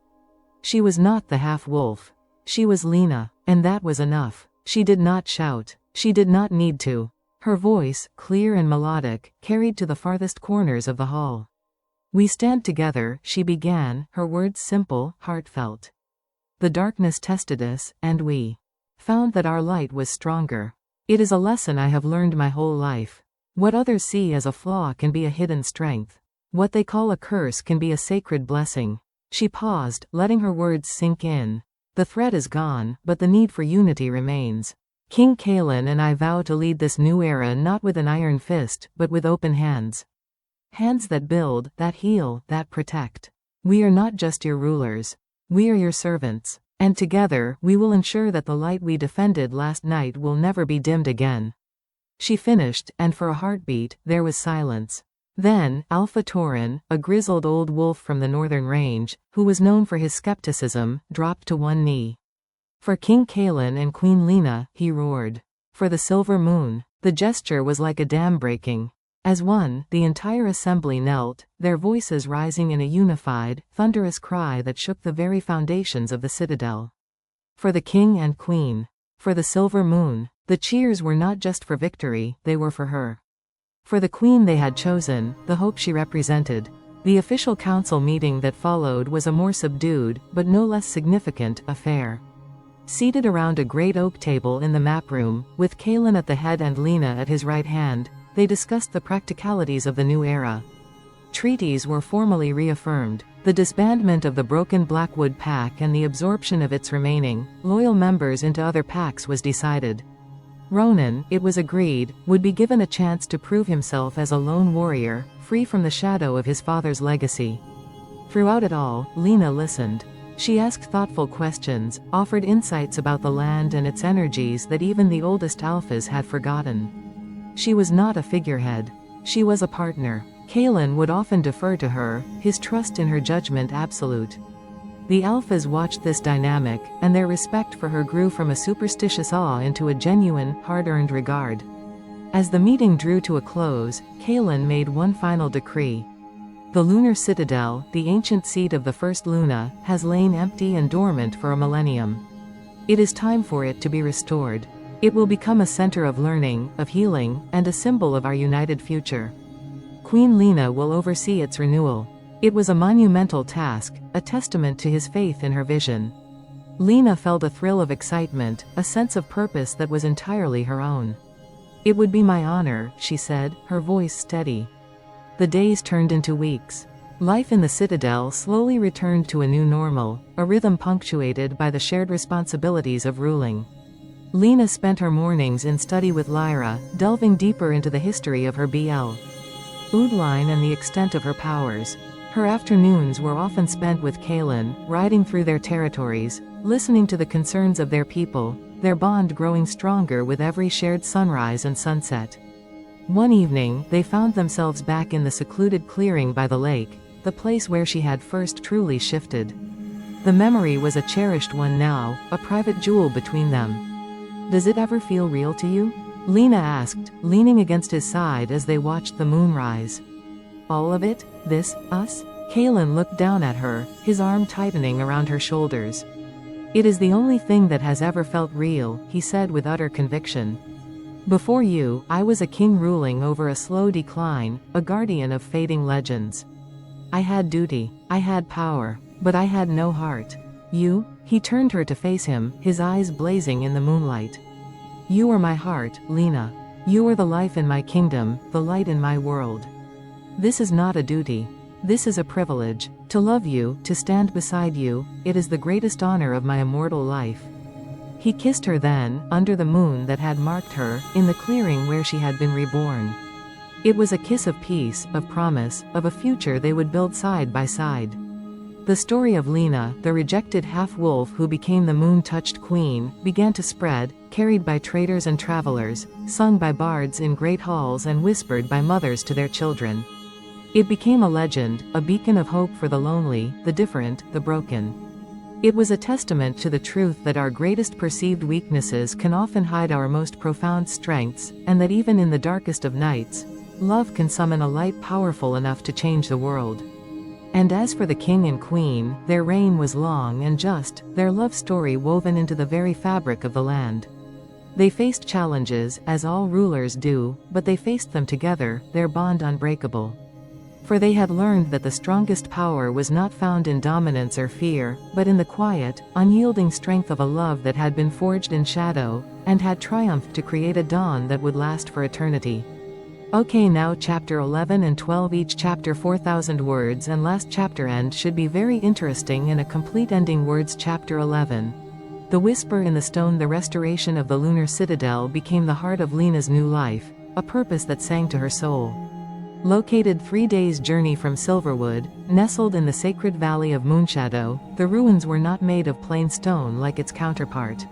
She was not the half-wolf. She was Lena, and that was enough. She did not shout. She did not need to. Her voice, clear and melodic, carried to the farthest corners of the hall. "We stand together," she began, her words simple, heartfelt. "The darkness tested us, and we found that our light was stronger. It is a lesson I have learned my whole life. What others see as a flaw can be a hidden strength. What they call a curse can be a sacred blessing." She paused, letting her words sink in. "The threat is gone, but the need for unity remains. King Kaelin and I vow to lead this new era not with an iron fist, but with open hands. Hands that build, that heal, that protect. We are not just your rulers. We are your servants. And together, we will ensure that the light we defended last night will never be dimmed again." She finished, and for a heartbeat, there was silence. Then, Alpha Tauren, a grizzled old wolf from the northern range, who was known for his skepticism, dropped to one knee. "For King Kaelin and Queen Lena," he roared. "For the Silver Moon." The gesture was like a dam breaking. As one, the entire assembly knelt, their voices rising in a unified, thunderous cry that shook the very foundations of the citadel. "For the King and Queen. For the Silver Moon." The cheers were not just for victory, they were for her. For the queen they had chosen, the hope she represented. The official council meeting that followed was a more subdued, but no less significant, affair. Seated around a great oak table in the map room, with Kaelin at the head and Lena at his right hand, they discussed the practicalities of the new era. Treaties were formally reaffirmed. The disbandment of the broken Blackwood pack and the absorption of its remaining, loyal members into other packs was decided. Ronan, it was agreed, would be given a chance to prove himself as a lone warrior, free from the shadow of his father's legacy. Throughout it all, Lena listened. She asked thoughtful questions, offered insights about the land and its energies that even the oldest alphas had forgotten. She was not a figurehead. She was a partner. Kaelin would often defer to her, his trust in her judgment absolute. The alphas watched this dynamic, and their respect for her grew from a superstitious awe into a genuine, hard-earned regard. As the meeting drew to a close, Kaelin made one final decree. The lunar citadel, the ancient seat of the first Luna, has lain empty and dormant for a millennium. It is time for it to be restored. It will become a center of learning, of healing, and a symbol of our united future. Queen Lena will oversee its renewal. It was a monumental task, a testament to his faith in her vision. Lena felt a thrill of excitement, a sense of purpose that was entirely her own. "It would be my honor," she said, her voice steady. The days turned into weeks. Life in the Citadel slowly returned to a new normal, a rhythm punctuated by the shared responsibilities of ruling. Lena spent her mornings in study with Lyra, delving deeper into the history of her BL. Oudline and the extent of her powers. Her afternoons were often spent with Kaelin, riding through their territories, listening to the concerns of their people, their bond growing stronger with every shared sunrise and sunset. One evening, they found themselves back in the secluded clearing by the lake, the place where she had first truly shifted. The memory was a cherished one now, a private jewel between them. "Does it ever feel real to you?" Lena asked, leaning against his side as they watched the moon rise. "All of it? This, us?" Kaelin looked down at her, his arm tightening around her shoulders. "It is the only thing that has ever felt real," he said with utter conviction. "Before you, I was a king ruling over a slow decline, a guardian of fading legends. I had duty. I had power. But I had no heart. You?" He turned her to face him, his eyes blazing in the moonlight. "You are my heart, Lena. You are the life in my kingdom, the light in my world. This is not a duty. This is a privilege. To love you, to stand beside you, it is the greatest honor of my immortal life." He kissed her then, under the moon that had marked her, in the clearing where she had been reborn. It was a kiss of peace, of promise, of a future they would build side by side. The story of Lena, the rejected half-wolf who became the moon-touched queen, began to spread, carried by traders and travelers, sung by bards in great halls and whispered by mothers to their children. It became a legend, a beacon of hope for the lonely, the different, the broken. It was a testament to the truth that our greatest perceived weaknesses can often hide our most profound strengths, and that even in the darkest of nights, love can summon a light powerful enough to change the world. And as for the king and queen, their reign was long and just, their love story woven into the very fabric of the land. They faced challenges, as all rulers do, but they faced them together, their bond unbreakable. For they had learned that the strongest power was not found in dominance or fear, but in the quiet, unyielding strength of a love that had been forged in shadow, and had triumphed to create a dawn that would last for eternity. Okay, now chapter 11 and 12, each chapter 4,000 words, and last chapter end should be very interesting and a complete ending. Words. Chapter 11. The whisper in the stone. The restoration of the lunar citadel became the heart of Lena's new life, a purpose that sang to her soul. Located 3 days' journey from Silverwood, nestled in the sacred valley of Moonshadow, the ruins were not made of plain stone like its counterpart.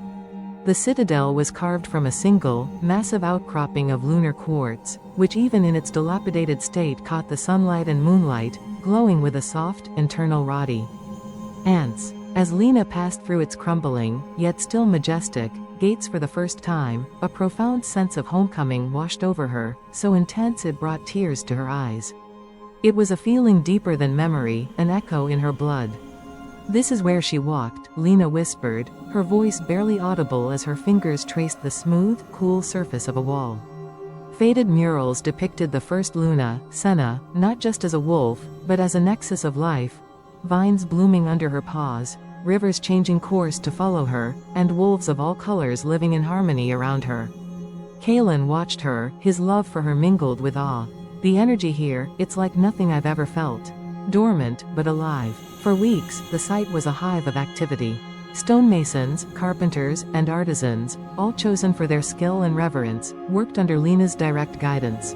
The citadel was carved from a single, massive outcropping of lunar quartz, which even in its dilapidated state caught the sunlight and moonlight, glowing with a soft, internal radiance. As Lena passed through its crumbling, yet still majestic, gates for the first time, a profound sense of homecoming washed over her, so intense it brought tears to her eyes. It was a feeling deeper than memory, an echo in her blood. This is where she walked, Lena whispered, her voice barely audible as her fingers traced the smooth, cool surface of a wall. Faded murals depicted the first Luna, Senna, not just as a wolf, but as a nexus of life. Vines blooming under her paws, rivers changing course to follow her, and wolves of all colors living in harmony around her. Kalen watched her, his love for her mingled with awe. The energy here, it's like nothing I've ever felt. Dormant, but alive. For weeks, the site was a hive of activity. Stonemasons, carpenters, and artisans, all chosen for their skill and reverence, worked under Lena's direct guidance.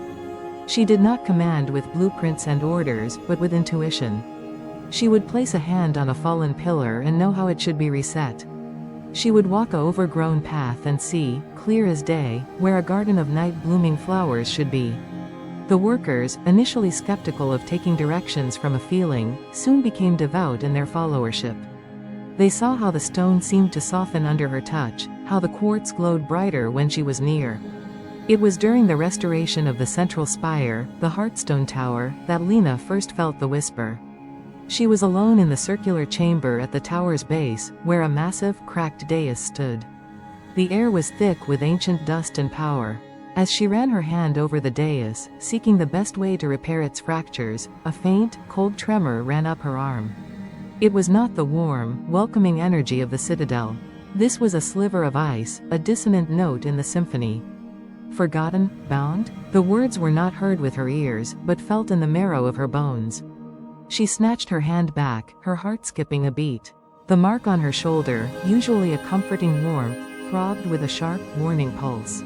She did not command with blueprints and orders, but with intuition. She would place a hand on a fallen pillar and know how it should be reset. She would walk a overgrown path and see, clear as day, where a garden of night-blooming flowers should be. The workers, initially skeptical of taking directions from a feeling, soon became devout in their followership. They saw how the stone seemed to soften under her touch, how the quartz glowed brighter when she was near. It was during the restoration of the central spire, the Heartstone Tower, that Lena first felt the whisper. She was alone in the circular chamber at the tower's base, where a massive, cracked dais stood. The air was thick with ancient dust and power. As she ran her hand over the dais, seeking the best way to repair its fractures, a faint, cold tremor ran up her arm. It was not the warm, welcoming energy of the citadel. This was a sliver of ice, a dissonant note in the symphony. Forgotten, bound? The words were not heard with her ears, but felt in the marrow of her bones. She snatched her hand back, her heart skipping a beat. The mark on her shoulder, usually a comforting warmth, throbbed with a sharp, warning pulse.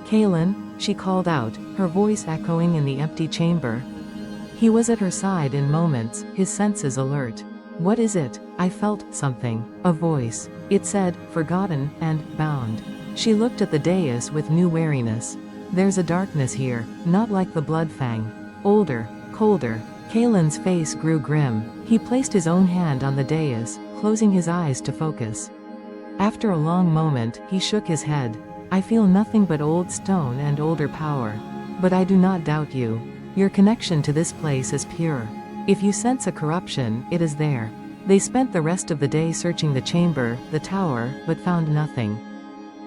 Kalen, she called out, her voice echoing in the empty chamber. He was at her side in moments, his senses alert. What is it? I felt something. A voice. It said, forgotten, and bound. She looked at the dais with new wariness. There's a darkness here, not like the Bloodfang. Older, colder. Kalen's face grew grim. He placed his own hand on the dais, closing his eyes to focus. After a long moment, he shook his head. I feel nothing but old stone and older power. But I do not doubt you. Your connection to this place is pure. If you sense a corruption, it is there. They spent the rest of the day searching the chamber, the tower, but found nothing.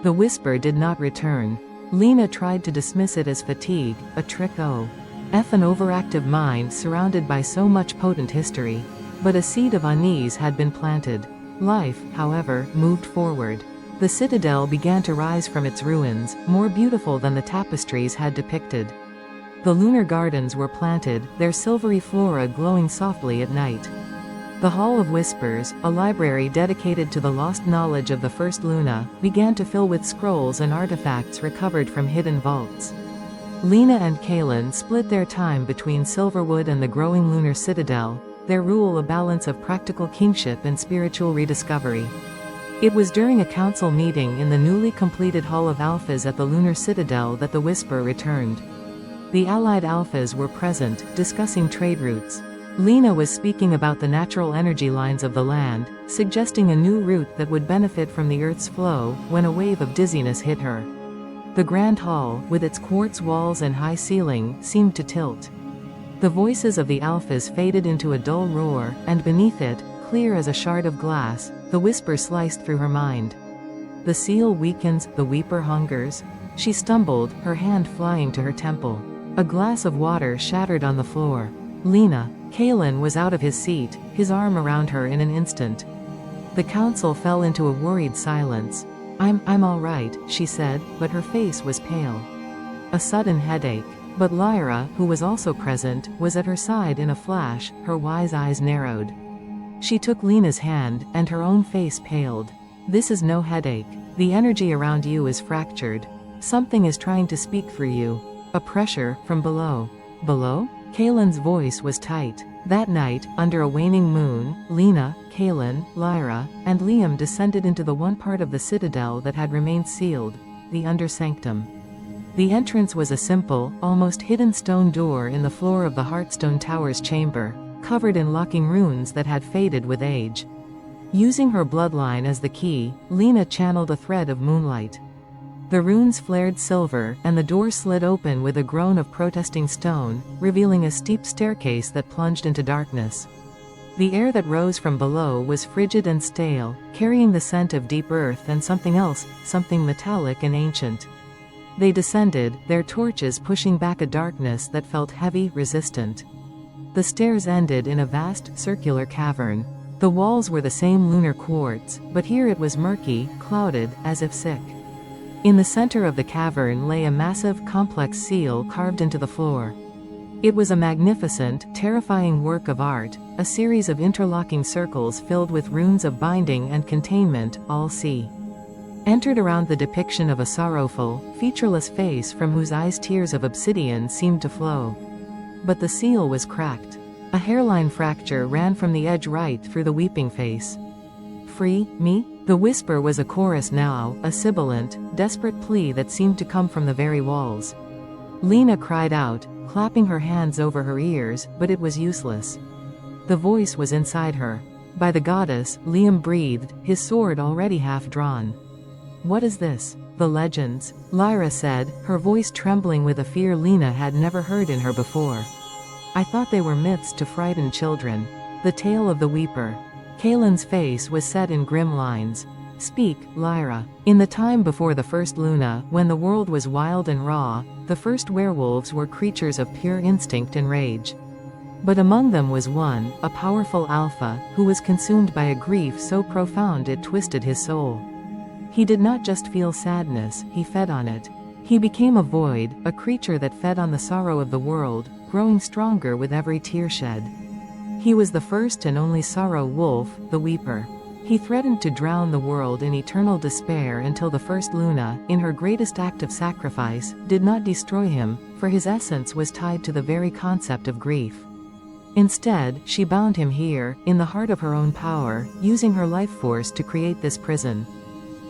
The whisper did not return. Lena tried to dismiss it as fatigue, a trick an overactive mind surrounded by so much potent history. But a seed of unease had been planted. Life, however, moved forward. The citadel began to rise from its ruins, more beautiful than the tapestries had depicted. The lunar gardens were planted, their silvery flora glowing softly at night. The Hall of Whispers, a library dedicated to the lost knowledge of the first Luna, began to fill with scrolls and artifacts recovered from hidden vaults. Lena and Kalen split their time between Silverwood and the growing lunar citadel, their rule a balance of practical kingship and spiritual rediscovery. It was during a council meeting in the newly completed Hall of Alphas at the lunar citadel that the whisper returned. The allied alphas were present, discussing trade routes. Lena was speaking about the natural energy lines of the land, suggesting a new route that would benefit from the Earth's flow, when a wave of dizziness hit her. The Grand Hall, with its quartz walls and high ceiling, seemed to tilt. The voices of the alphas faded into a dull roar, and beneath it, clear as a shard of glass, the whisper sliced through her mind. The seal weakens, the weeper hungers. She stumbled, her hand flying to her temple. A glass of water shattered on the floor. Lena. Kalen was out of his seat, his arm around her in an instant. The council fell into a worried silence. I'm all right, she said, but her face was pale. A sudden headache. But Lyra, who was also present, was at her side in a flash, her wise eyes narrowed. She took Lena's hand, and her own face paled. This is no headache. The energy around you is fractured. Something is trying to speak through you. A pressure, from below. Below? Kalen's voice was tight. That night, under a waning moon, Lena, Kalen, Lyra, and Liam descended into the one part of the citadel that had remained sealed, the undersanctum. The entrance was a simple, almost hidden stone door in the floor of the Heartstone Tower's chamber, covered in locking runes that had faded with age. Using her bloodline as the key, Lena channeled a thread of moonlight. The runes flared silver, and the door slid open with a groan of protesting stone, revealing a steep staircase that plunged into darkness. The air that rose from below was frigid and stale, carrying the scent of deep earth and something else, something metallic and ancient. They descended, their torches pushing back a darkness that felt heavy, resistant. The stairs ended in a vast, circular cavern. The walls were the same lunar quartz, but here it was murky, clouded, as if sick. In the center of the cavern lay a massive, complex seal carved into the floor. It was a magnificent, terrifying work of art, a series of interlocking circles filled with runes of binding and containment, all see. Entered around the depiction of a sorrowful, featureless face from whose eyes tears of obsidian seemed to flow. But the seal was cracked. A hairline fracture ran from the edge right through the weeping face. "Free me?" The whisper was a chorus now, a sibilant, desperate plea that seemed to come from the very walls. Lena cried out, clapping her hands over her ears, but it was useless. The voice was inside her. "By the goddess," Liam breathed, his sword already half drawn. "What is this?" "The legends," Lyra said, her voice trembling with a fear Lena had never heard in her before. "I thought they were myths to frighten children." "The tale of the Weeper." Kaelin's face was set in grim lines. "Speak, Lyra." In the time before the first Luna, when the world was wild and raw, the first werewolves were creatures of pure instinct and rage. But among them was one, a powerful alpha, who was consumed by a grief so profound it twisted his soul. He did not just feel sadness, he fed on it. He became a void, a creature that fed on the sorrow of the world, growing stronger with every tear shed. He was the first and only sorrow wolf, the Weeper. He threatened to drown the world in eternal despair until the first Luna, in her greatest act of sacrifice, did not destroy him, for his essence was tied to the very concept of grief. Instead, she bound him here, in the heart of her own power, using her life force to create this prison.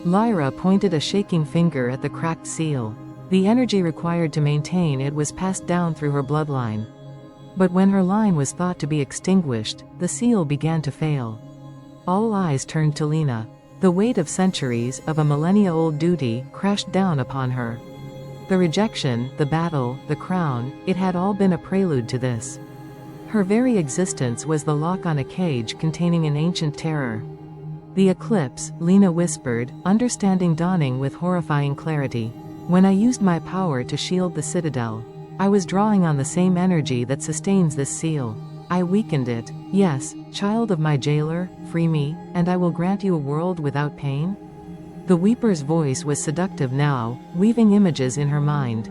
Lyra pointed a shaking finger at the cracked seal. The energy required to maintain it was passed down through her bloodline. But when her line was thought to be extinguished, the seal began to fail. All eyes turned to Lena. The weight of centuries, of a millennia-old duty, crashed down upon her. The rejection, the battle, the crown, it had all been a prelude to this. Her very existence was the lock on a cage containing an ancient terror. "The eclipse," Lena whispered, understanding dawning with horrifying clarity. "When I used my power to shield the citadel, I was drawing on the same energy that sustains this seal. I weakened it. Yes, child of my jailer, free me, and I will grant you a world without pain." The Weeper's voice was seductive now, weaving images in her mind.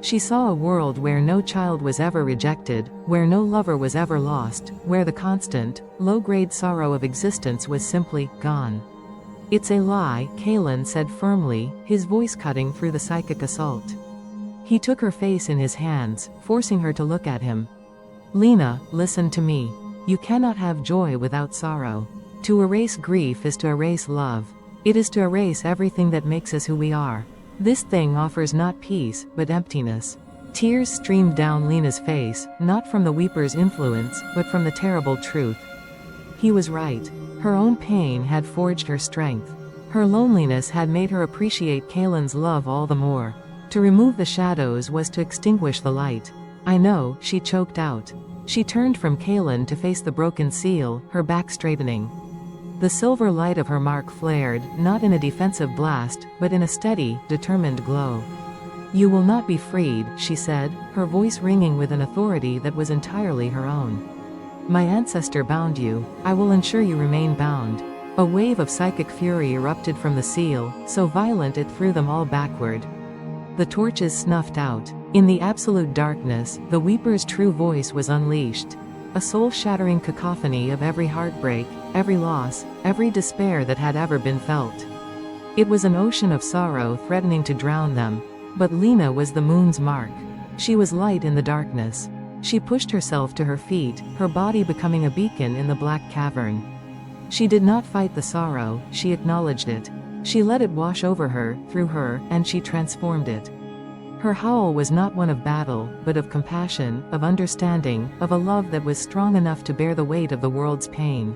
She saw a world where no child was ever rejected, where no lover was ever lost, where the constant, low-grade sorrow of existence was simply gone. "It's a lie," Kaelin said firmly, his voice cutting through the psychic assault. He took her face in his hands, forcing her to look at him. "Lena, listen to me. You cannot have joy without sorrow. To erase grief is to erase love. It is to erase everything that makes us who we are. This thing offers not peace, but emptiness." Tears streamed down Lena's face, not from the Weeper's influence, but from the terrible truth. He was right. Her own pain had forged her strength. Her loneliness had made her appreciate Kaelin's love all the more. To remove the shadows was to extinguish the light. "I know," she choked out. She turned from Kaelin to face the broken seal, her back straightening. The silver light of her mark flared, not in a defensive blast, but in a steady, determined glow. "You will not be freed," she said, her voice ringing with an authority that was entirely her own. "My ancestor bound you. I will ensure you remain bound." A wave of psychic fury erupted from the seal, so violent it threw them all backward. The torches snuffed out. In the absolute darkness, the Weeper's true voice was unleashed. A soul-shattering cacophony of every heartbreak, every loss, every despair that had ever been felt. It was an ocean of sorrow threatening to drown them. But Lena was the moon's mark. She was light in the darkness. She pushed herself to her feet, her body becoming a beacon in the black cavern. She did not fight the sorrow, she acknowledged it. She let it wash over her, through her, and she transformed it. Her howl was not one of battle, but of compassion, of understanding, of a love that was strong enough to bear the weight of the world's pain.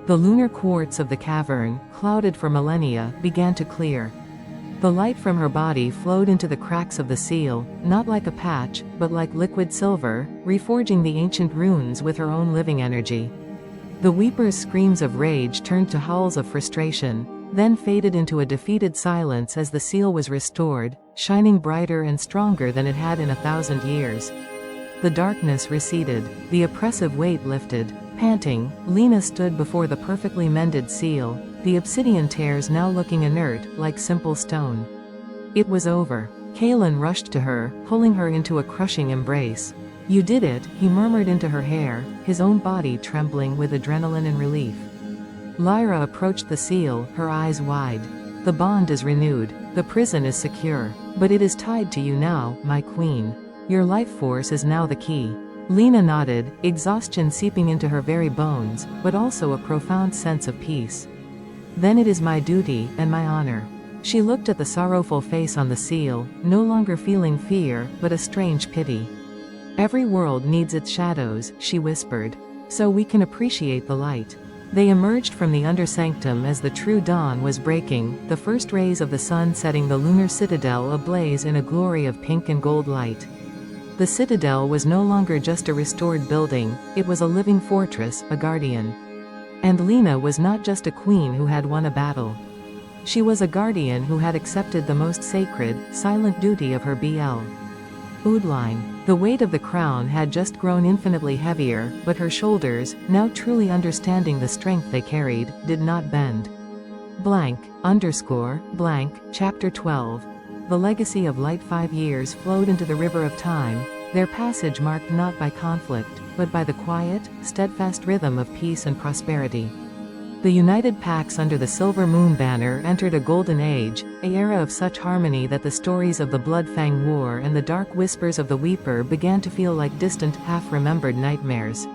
The lunar quartz of the cavern, clouded for millennia, began to clear. The light from her body flowed into the cracks of the seal, not like a patch, but like liquid silver, reforging the ancient runes with her own living energy. The weeper's screams of rage turned to howls of frustration, then faded into a defeated silence as the seal was restored, shining brighter and stronger than it had in 1,000 years. The darkness receded, the oppressive weight lifted. Panting, Lena stood before the perfectly mended seal, the obsidian tears now looking inert, like simple stone. It was over. Kalen rushed to her, pulling her into a crushing embrace. "You did it," he murmured into her hair, his own body trembling with adrenaline and relief. Lyra approached the seal, her eyes wide. "The bond is renewed. The prison is secure. But it is tied to you now, my queen. Your life force is now the key." Lena nodded, exhaustion seeping into her very bones, but also a profound sense of peace. "Then it is my duty, and my honor." She looked at the sorrowful face on the seal, no longer feeling fear, but a strange pity. "Every world needs its shadows," she whispered. "So we can appreciate the light." They emerged from the undersanctum as the true dawn was breaking, the first rays of the sun setting the lunar citadel ablaze in a glory of pink and gold light. The citadel was no longer just a restored building, it was a living fortress, a guardian. And Lena was not just a queen who had won a battle. She was a guardian who had accepted the most sacred, silent duty of her BL. Oudline. The weight of the crown had just grown infinitely heavier, but her shoulders, now truly understanding the strength they carried, did not bend. Blank, Chapter 12. The legacy of light 5 years flowed into the river of time, their passage marked not by conflict, but by the quiet, steadfast rhythm of peace and prosperity. The united packs under the silver moon banner entered a golden age, an era of such harmony that the stories of the Bloodfang War and the dark whispers of the Weeper began to feel like distant, half-remembered nightmares.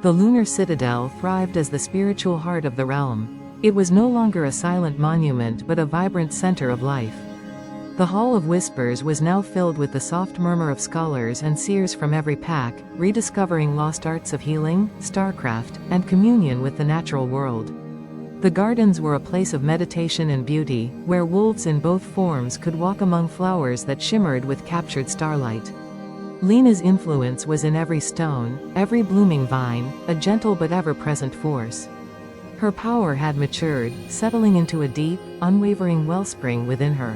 The lunar citadel thrived as the spiritual heart of the realm. It was no longer a silent monument but a vibrant center of life. The Hall of Whispers was now filled with the soft murmur of scholars and seers from every pack, rediscovering lost arts of healing, starcraft, and communion with the natural world. The gardens were a place of meditation and beauty, where wolves in both forms could walk among flowers that shimmered with captured starlight. Lena's influence was in every stone, every blooming vine, a gentle but ever-present force. Her power had matured, settling into a deep, unwavering wellspring within her.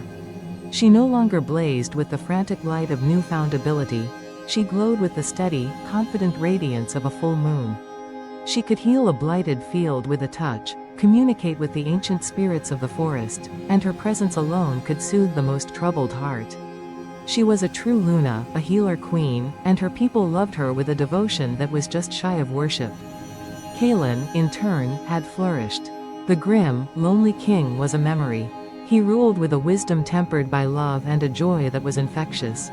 She no longer blazed with the frantic light of newfound ability. She glowed with the steady, confident radiance of a full moon. She could heal a blighted field with a touch, communicate with the ancient spirits of the forest, and her presence alone could soothe the most troubled heart. She was a true Luna, a healer queen, and her people loved her with a devotion that was just shy of worship. Kalen, in turn, had flourished. The grim, lonely king was a memory. He ruled with a wisdom tempered by love and a joy that was infectious.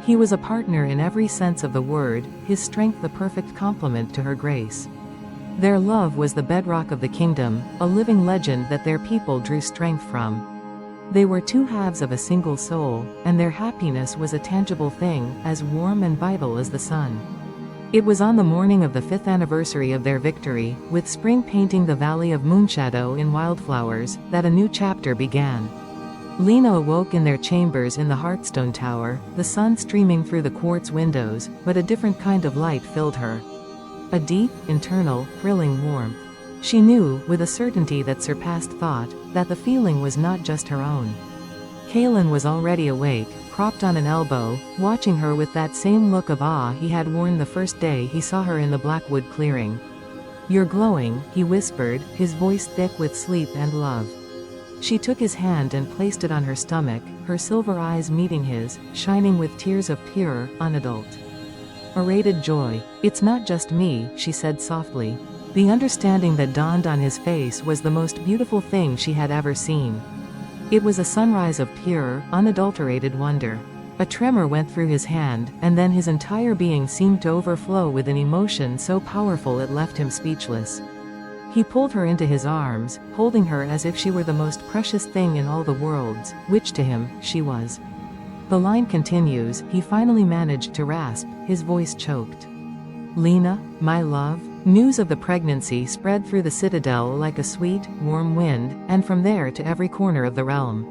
He was a partner in every sense of the word, his strength the perfect complement to her grace. Their love was the bedrock of the kingdom, a living legend that their people drew strength from. They were two halves of a single soul, and their happiness was a tangible thing, as warm and vital as the sun. It was on the morning of the 5th anniversary of their victory, with spring painting the valley of Moonshadow in wildflowers, that a new chapter began. Lena awoke in their chambers in the Heartstone Tower, the sun streaming through the quartz windows, but a different kind of light filled her. A deep, internal, thrilling warmth. She knew, with a certainty that surpassed thought, that the feeling was not just her own. Kalen was already awake, propped on an elbow, watching her with that same look of awe he had worn the first day he saw her in the Blackwood clearing. "You're glowing," he whispered, his voice thick with sleep and love. She took his hand and placed it on her stomach, her silver eyes meeting his, shining with tears of pure, unadult, irradiated joy. "It's not just me," she said softly. The understanding that dawned on his face was the most beautiful thing she had ever seen. It was a sunrise of pure, unadulterated wonder. A tremor went through his hand, and then his entire being seemed to overflow with an emotion so powerful it left him speechless. He pulled her into his arms, holding her as if she were the most precious thing in all the worlds, which to him, she was. The line continues, he finally managed to rasp, his voice choked. "Lena, my love?" News of the pregnancy spread through the citadel like a sweet, warm wind, and from there to every corner of the realm.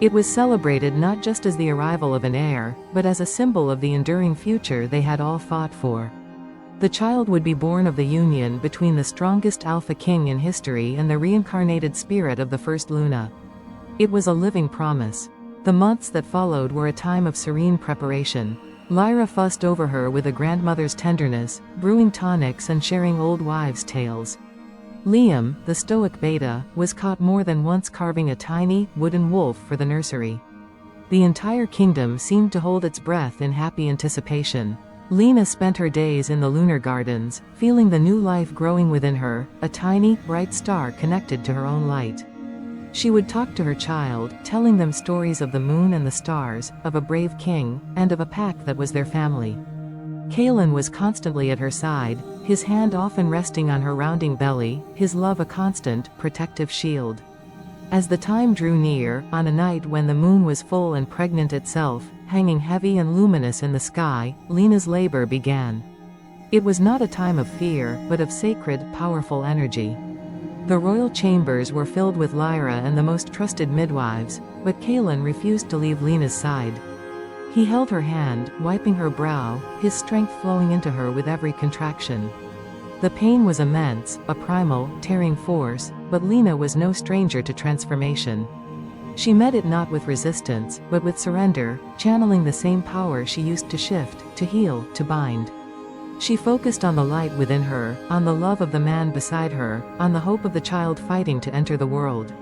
It was celebrated not just as the arrival of an heir, but as a symbol of the enduring future they had all fought for. The child would be born of the union between the strongest alpha king in history and the reincarnated spirit of the first Luna. It was a living promise. The months that followed were a time of serene preparation. Lyra fussed over her with a grandmother's tenderness, brewing tonics and sharing old wives' tales. Liam, the stoic beta, was caught more than once carving a tiny, wooden wolf for the nursery. The entire kingdom seemed to hold its breath in happy anticipation. Lena spent her days in the lunar gardens, feeling the new life growing within her, a tiny, bright star connected to her own light. She would talk to her child, telling them stories of the moon and the stars, of a brave king, and of a pack that was their family. Kalen was constantly at her side, his hand often resting on her rounding belly, his love a constant, protective shield. As the time drew near, on a night when the moon was full and pregnant itself, hanging heavy and luminous in the sky, Lena's labor began. It was not a time of fear, but of sacred, powerful energy. The royal chambers were filled with Lyra and the most trusted midwives, but Kalen refused to leave Lena's side. He held her hand, wiping her brow, his strength flowing into her with every contraction. The pain was immense, a primal, tearing force, but Lena was no stranger to transformation. She met it not with resistance, but with surrender, channeling the same power she used to shift, to heal, to bind. She focused on the light within her, on the love of the man beside her, on the hope of the child fighting to enter the world.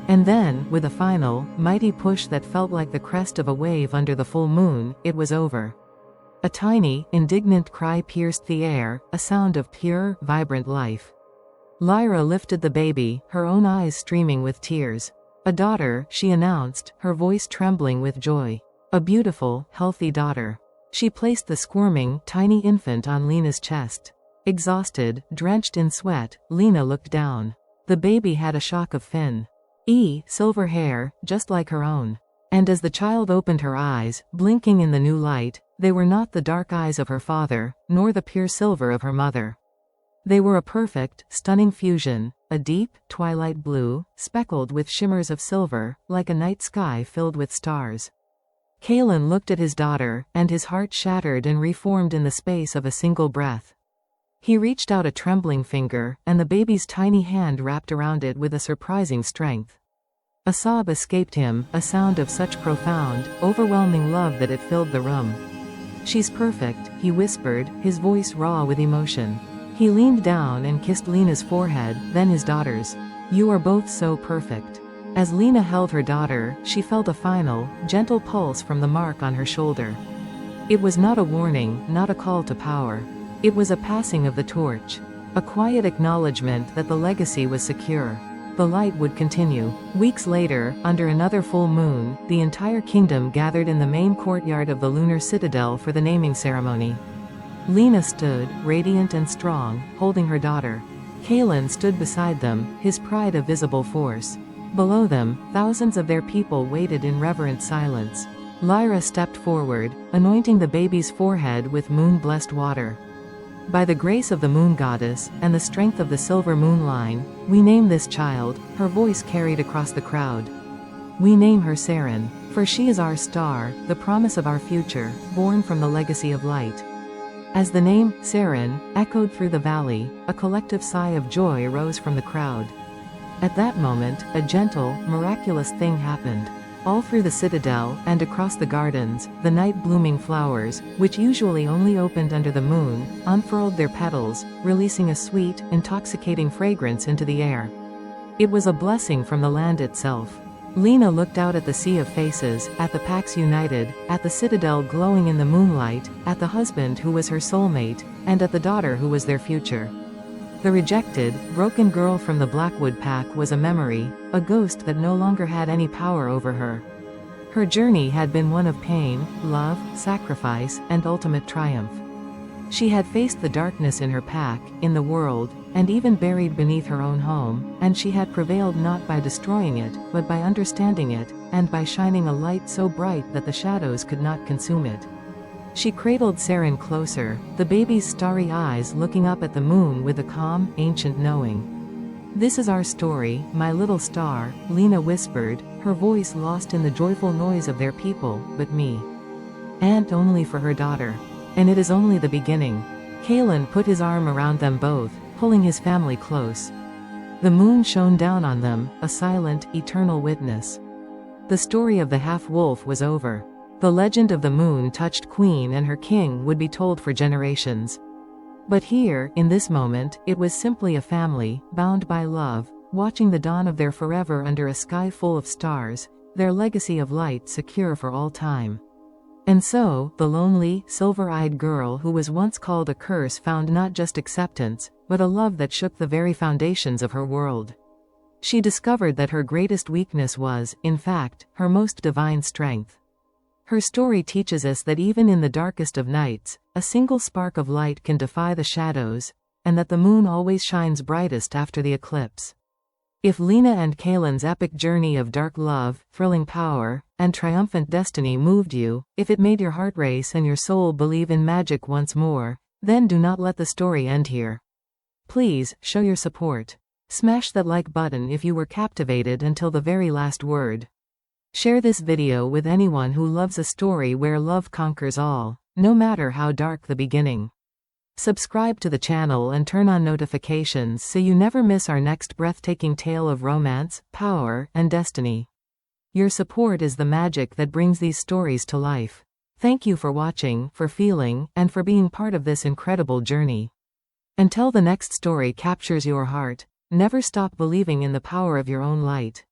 And then, with a final, mighty push that felt like the crest of a wave under the full moon, it was over. A tiny, indignant cry pierced the air, a sound of pure, vibrant life. Lyra lifted the baby, her own eyes streaming with tears. A daughter, she announced, her voice trembling with joy. A beautiful, healthy daughter. She placed the squirming, tiny infant on Lena's chest. Exhausted, drenched in sweat, Lena looked down. The baby had a shock of silver hair, just like her own. And as the child opened her eyes, blinking in the new light, they were not the dark eyes of her father, nor the pure silver of her mother. They were a perfect, stunning fusion, a deep, twilight blue, speckled with shimmers of silver, like a night sky filled with stars. Kalen looked at his daughter, and his heart shattered and reformed in the space of a single breath. He reached out a trembling finger, and the baby's tiny hand wrapped around it with a surprising strength. A sob escaped him, a sound of such profound, overwhelming love that it filled the room. "She's perfect," he whispered, his voice raw with emotion. He leaned down and kissed Lena's forehead, then his daughter's. "You are both so perfect." As Lena held her daughter, she felt a final, gentle pulse from the mark on her shoulder. It was not a warning, not a call to power. It was a passing of the torch. A quiet acknowledgement that the legacy was secure. The light would continue. Weeks later, under another full moon, the entire kingdom gathered in the main courtyard of the lunar citadel for the naming ceremony. Lena stood, radiant and strong, holding her daughter. Kalen stood beside them, his pride a visible force. Below them, thousands of their people waited in reverent silence. Lyra stepped forward, anointing the baby's forehead with moon-blessed water. "By the grace of the moon goddess, and the strength of the silver moon line, we name this child," her voice carried across the crowd. "We name her Saren, for she is our star, the promise of our future, born from the legacy of light." As the name, Saren, echoed through the valley, a collective sigh of joy rose from the crowd. At that moment, a gentle, miraculous thing happened. All through the citadel, and across the gardens, the night-blooming flowers, which usually only opened under the moon, unfurled their petals, releasing a sweet, intoxicating fragrance into the air. It was a blessing from the land itself. Lena looked out at the sea of faces, at the packs united, at the citadel glowing in the moonlight, at the husband who was her soulmate, and at the daughter who was their future. The rejected, broken girl from the Blackwood pack was a memory, a ghost that no longer had any power over her. Her journey had been one of pain, love, sacrifice, and ultimate triumph. She had faced the darkness in her pack, in the world, and even buried beneath her own home, and she had prevailed not by destroying it, but by understanding it, and by shining a light so bright that the shadows could not consume it. She cradled Saren closer, the baby's starry eyes looking up at the moon with a calm, ancient knowing. "This is our story, my little star," Lena whispered, her voice lost in the joyful noise of their people, "but me. And only for her daughter. And it is only the beginning." Kalen put his arm around them both, pulling his family close. The moon shone down on them, a silent, eternal witness. The story of the half-wolf was over. The legend of the moon-touched queen and her king would be told for generations. But here, in this moment, it was simply a family, bound by love, watching the dawn of their forever under a sky full of stars, their legacy of light secure for all time. And so, the lonely, silver-eyed girl who was once called a curse found not just acceptance, but a love that shook the very foundations of her world. She discovered that her greatest weakness was, in fact, her most divine strength. Her story teaches us that even in the darkest of nights, a single spark of light can defy the shadows, and that the moon always shines brightest after the eclipse. If Lena and Kalen's epic journey of dark love, thrilling power, and triumphant destiny moved you, if it made your heart race and your soul believe in magic once more, then do not let the story end here. Please, show your support. Smash that like button if you were captivated until the very last word. Share this video with anyone who loves a story where love conquers all, no matter how dark the beginning. Subscribe to the channel and turn on notifications so you never miss our next breathtaking tale of romance, power, and destiny. Your support is the magic that brings these stories to life. Thank you for watching, for feeling, and for being part of this incredible journey. Until the next story captures your heart, never stop believing in the power of your own light.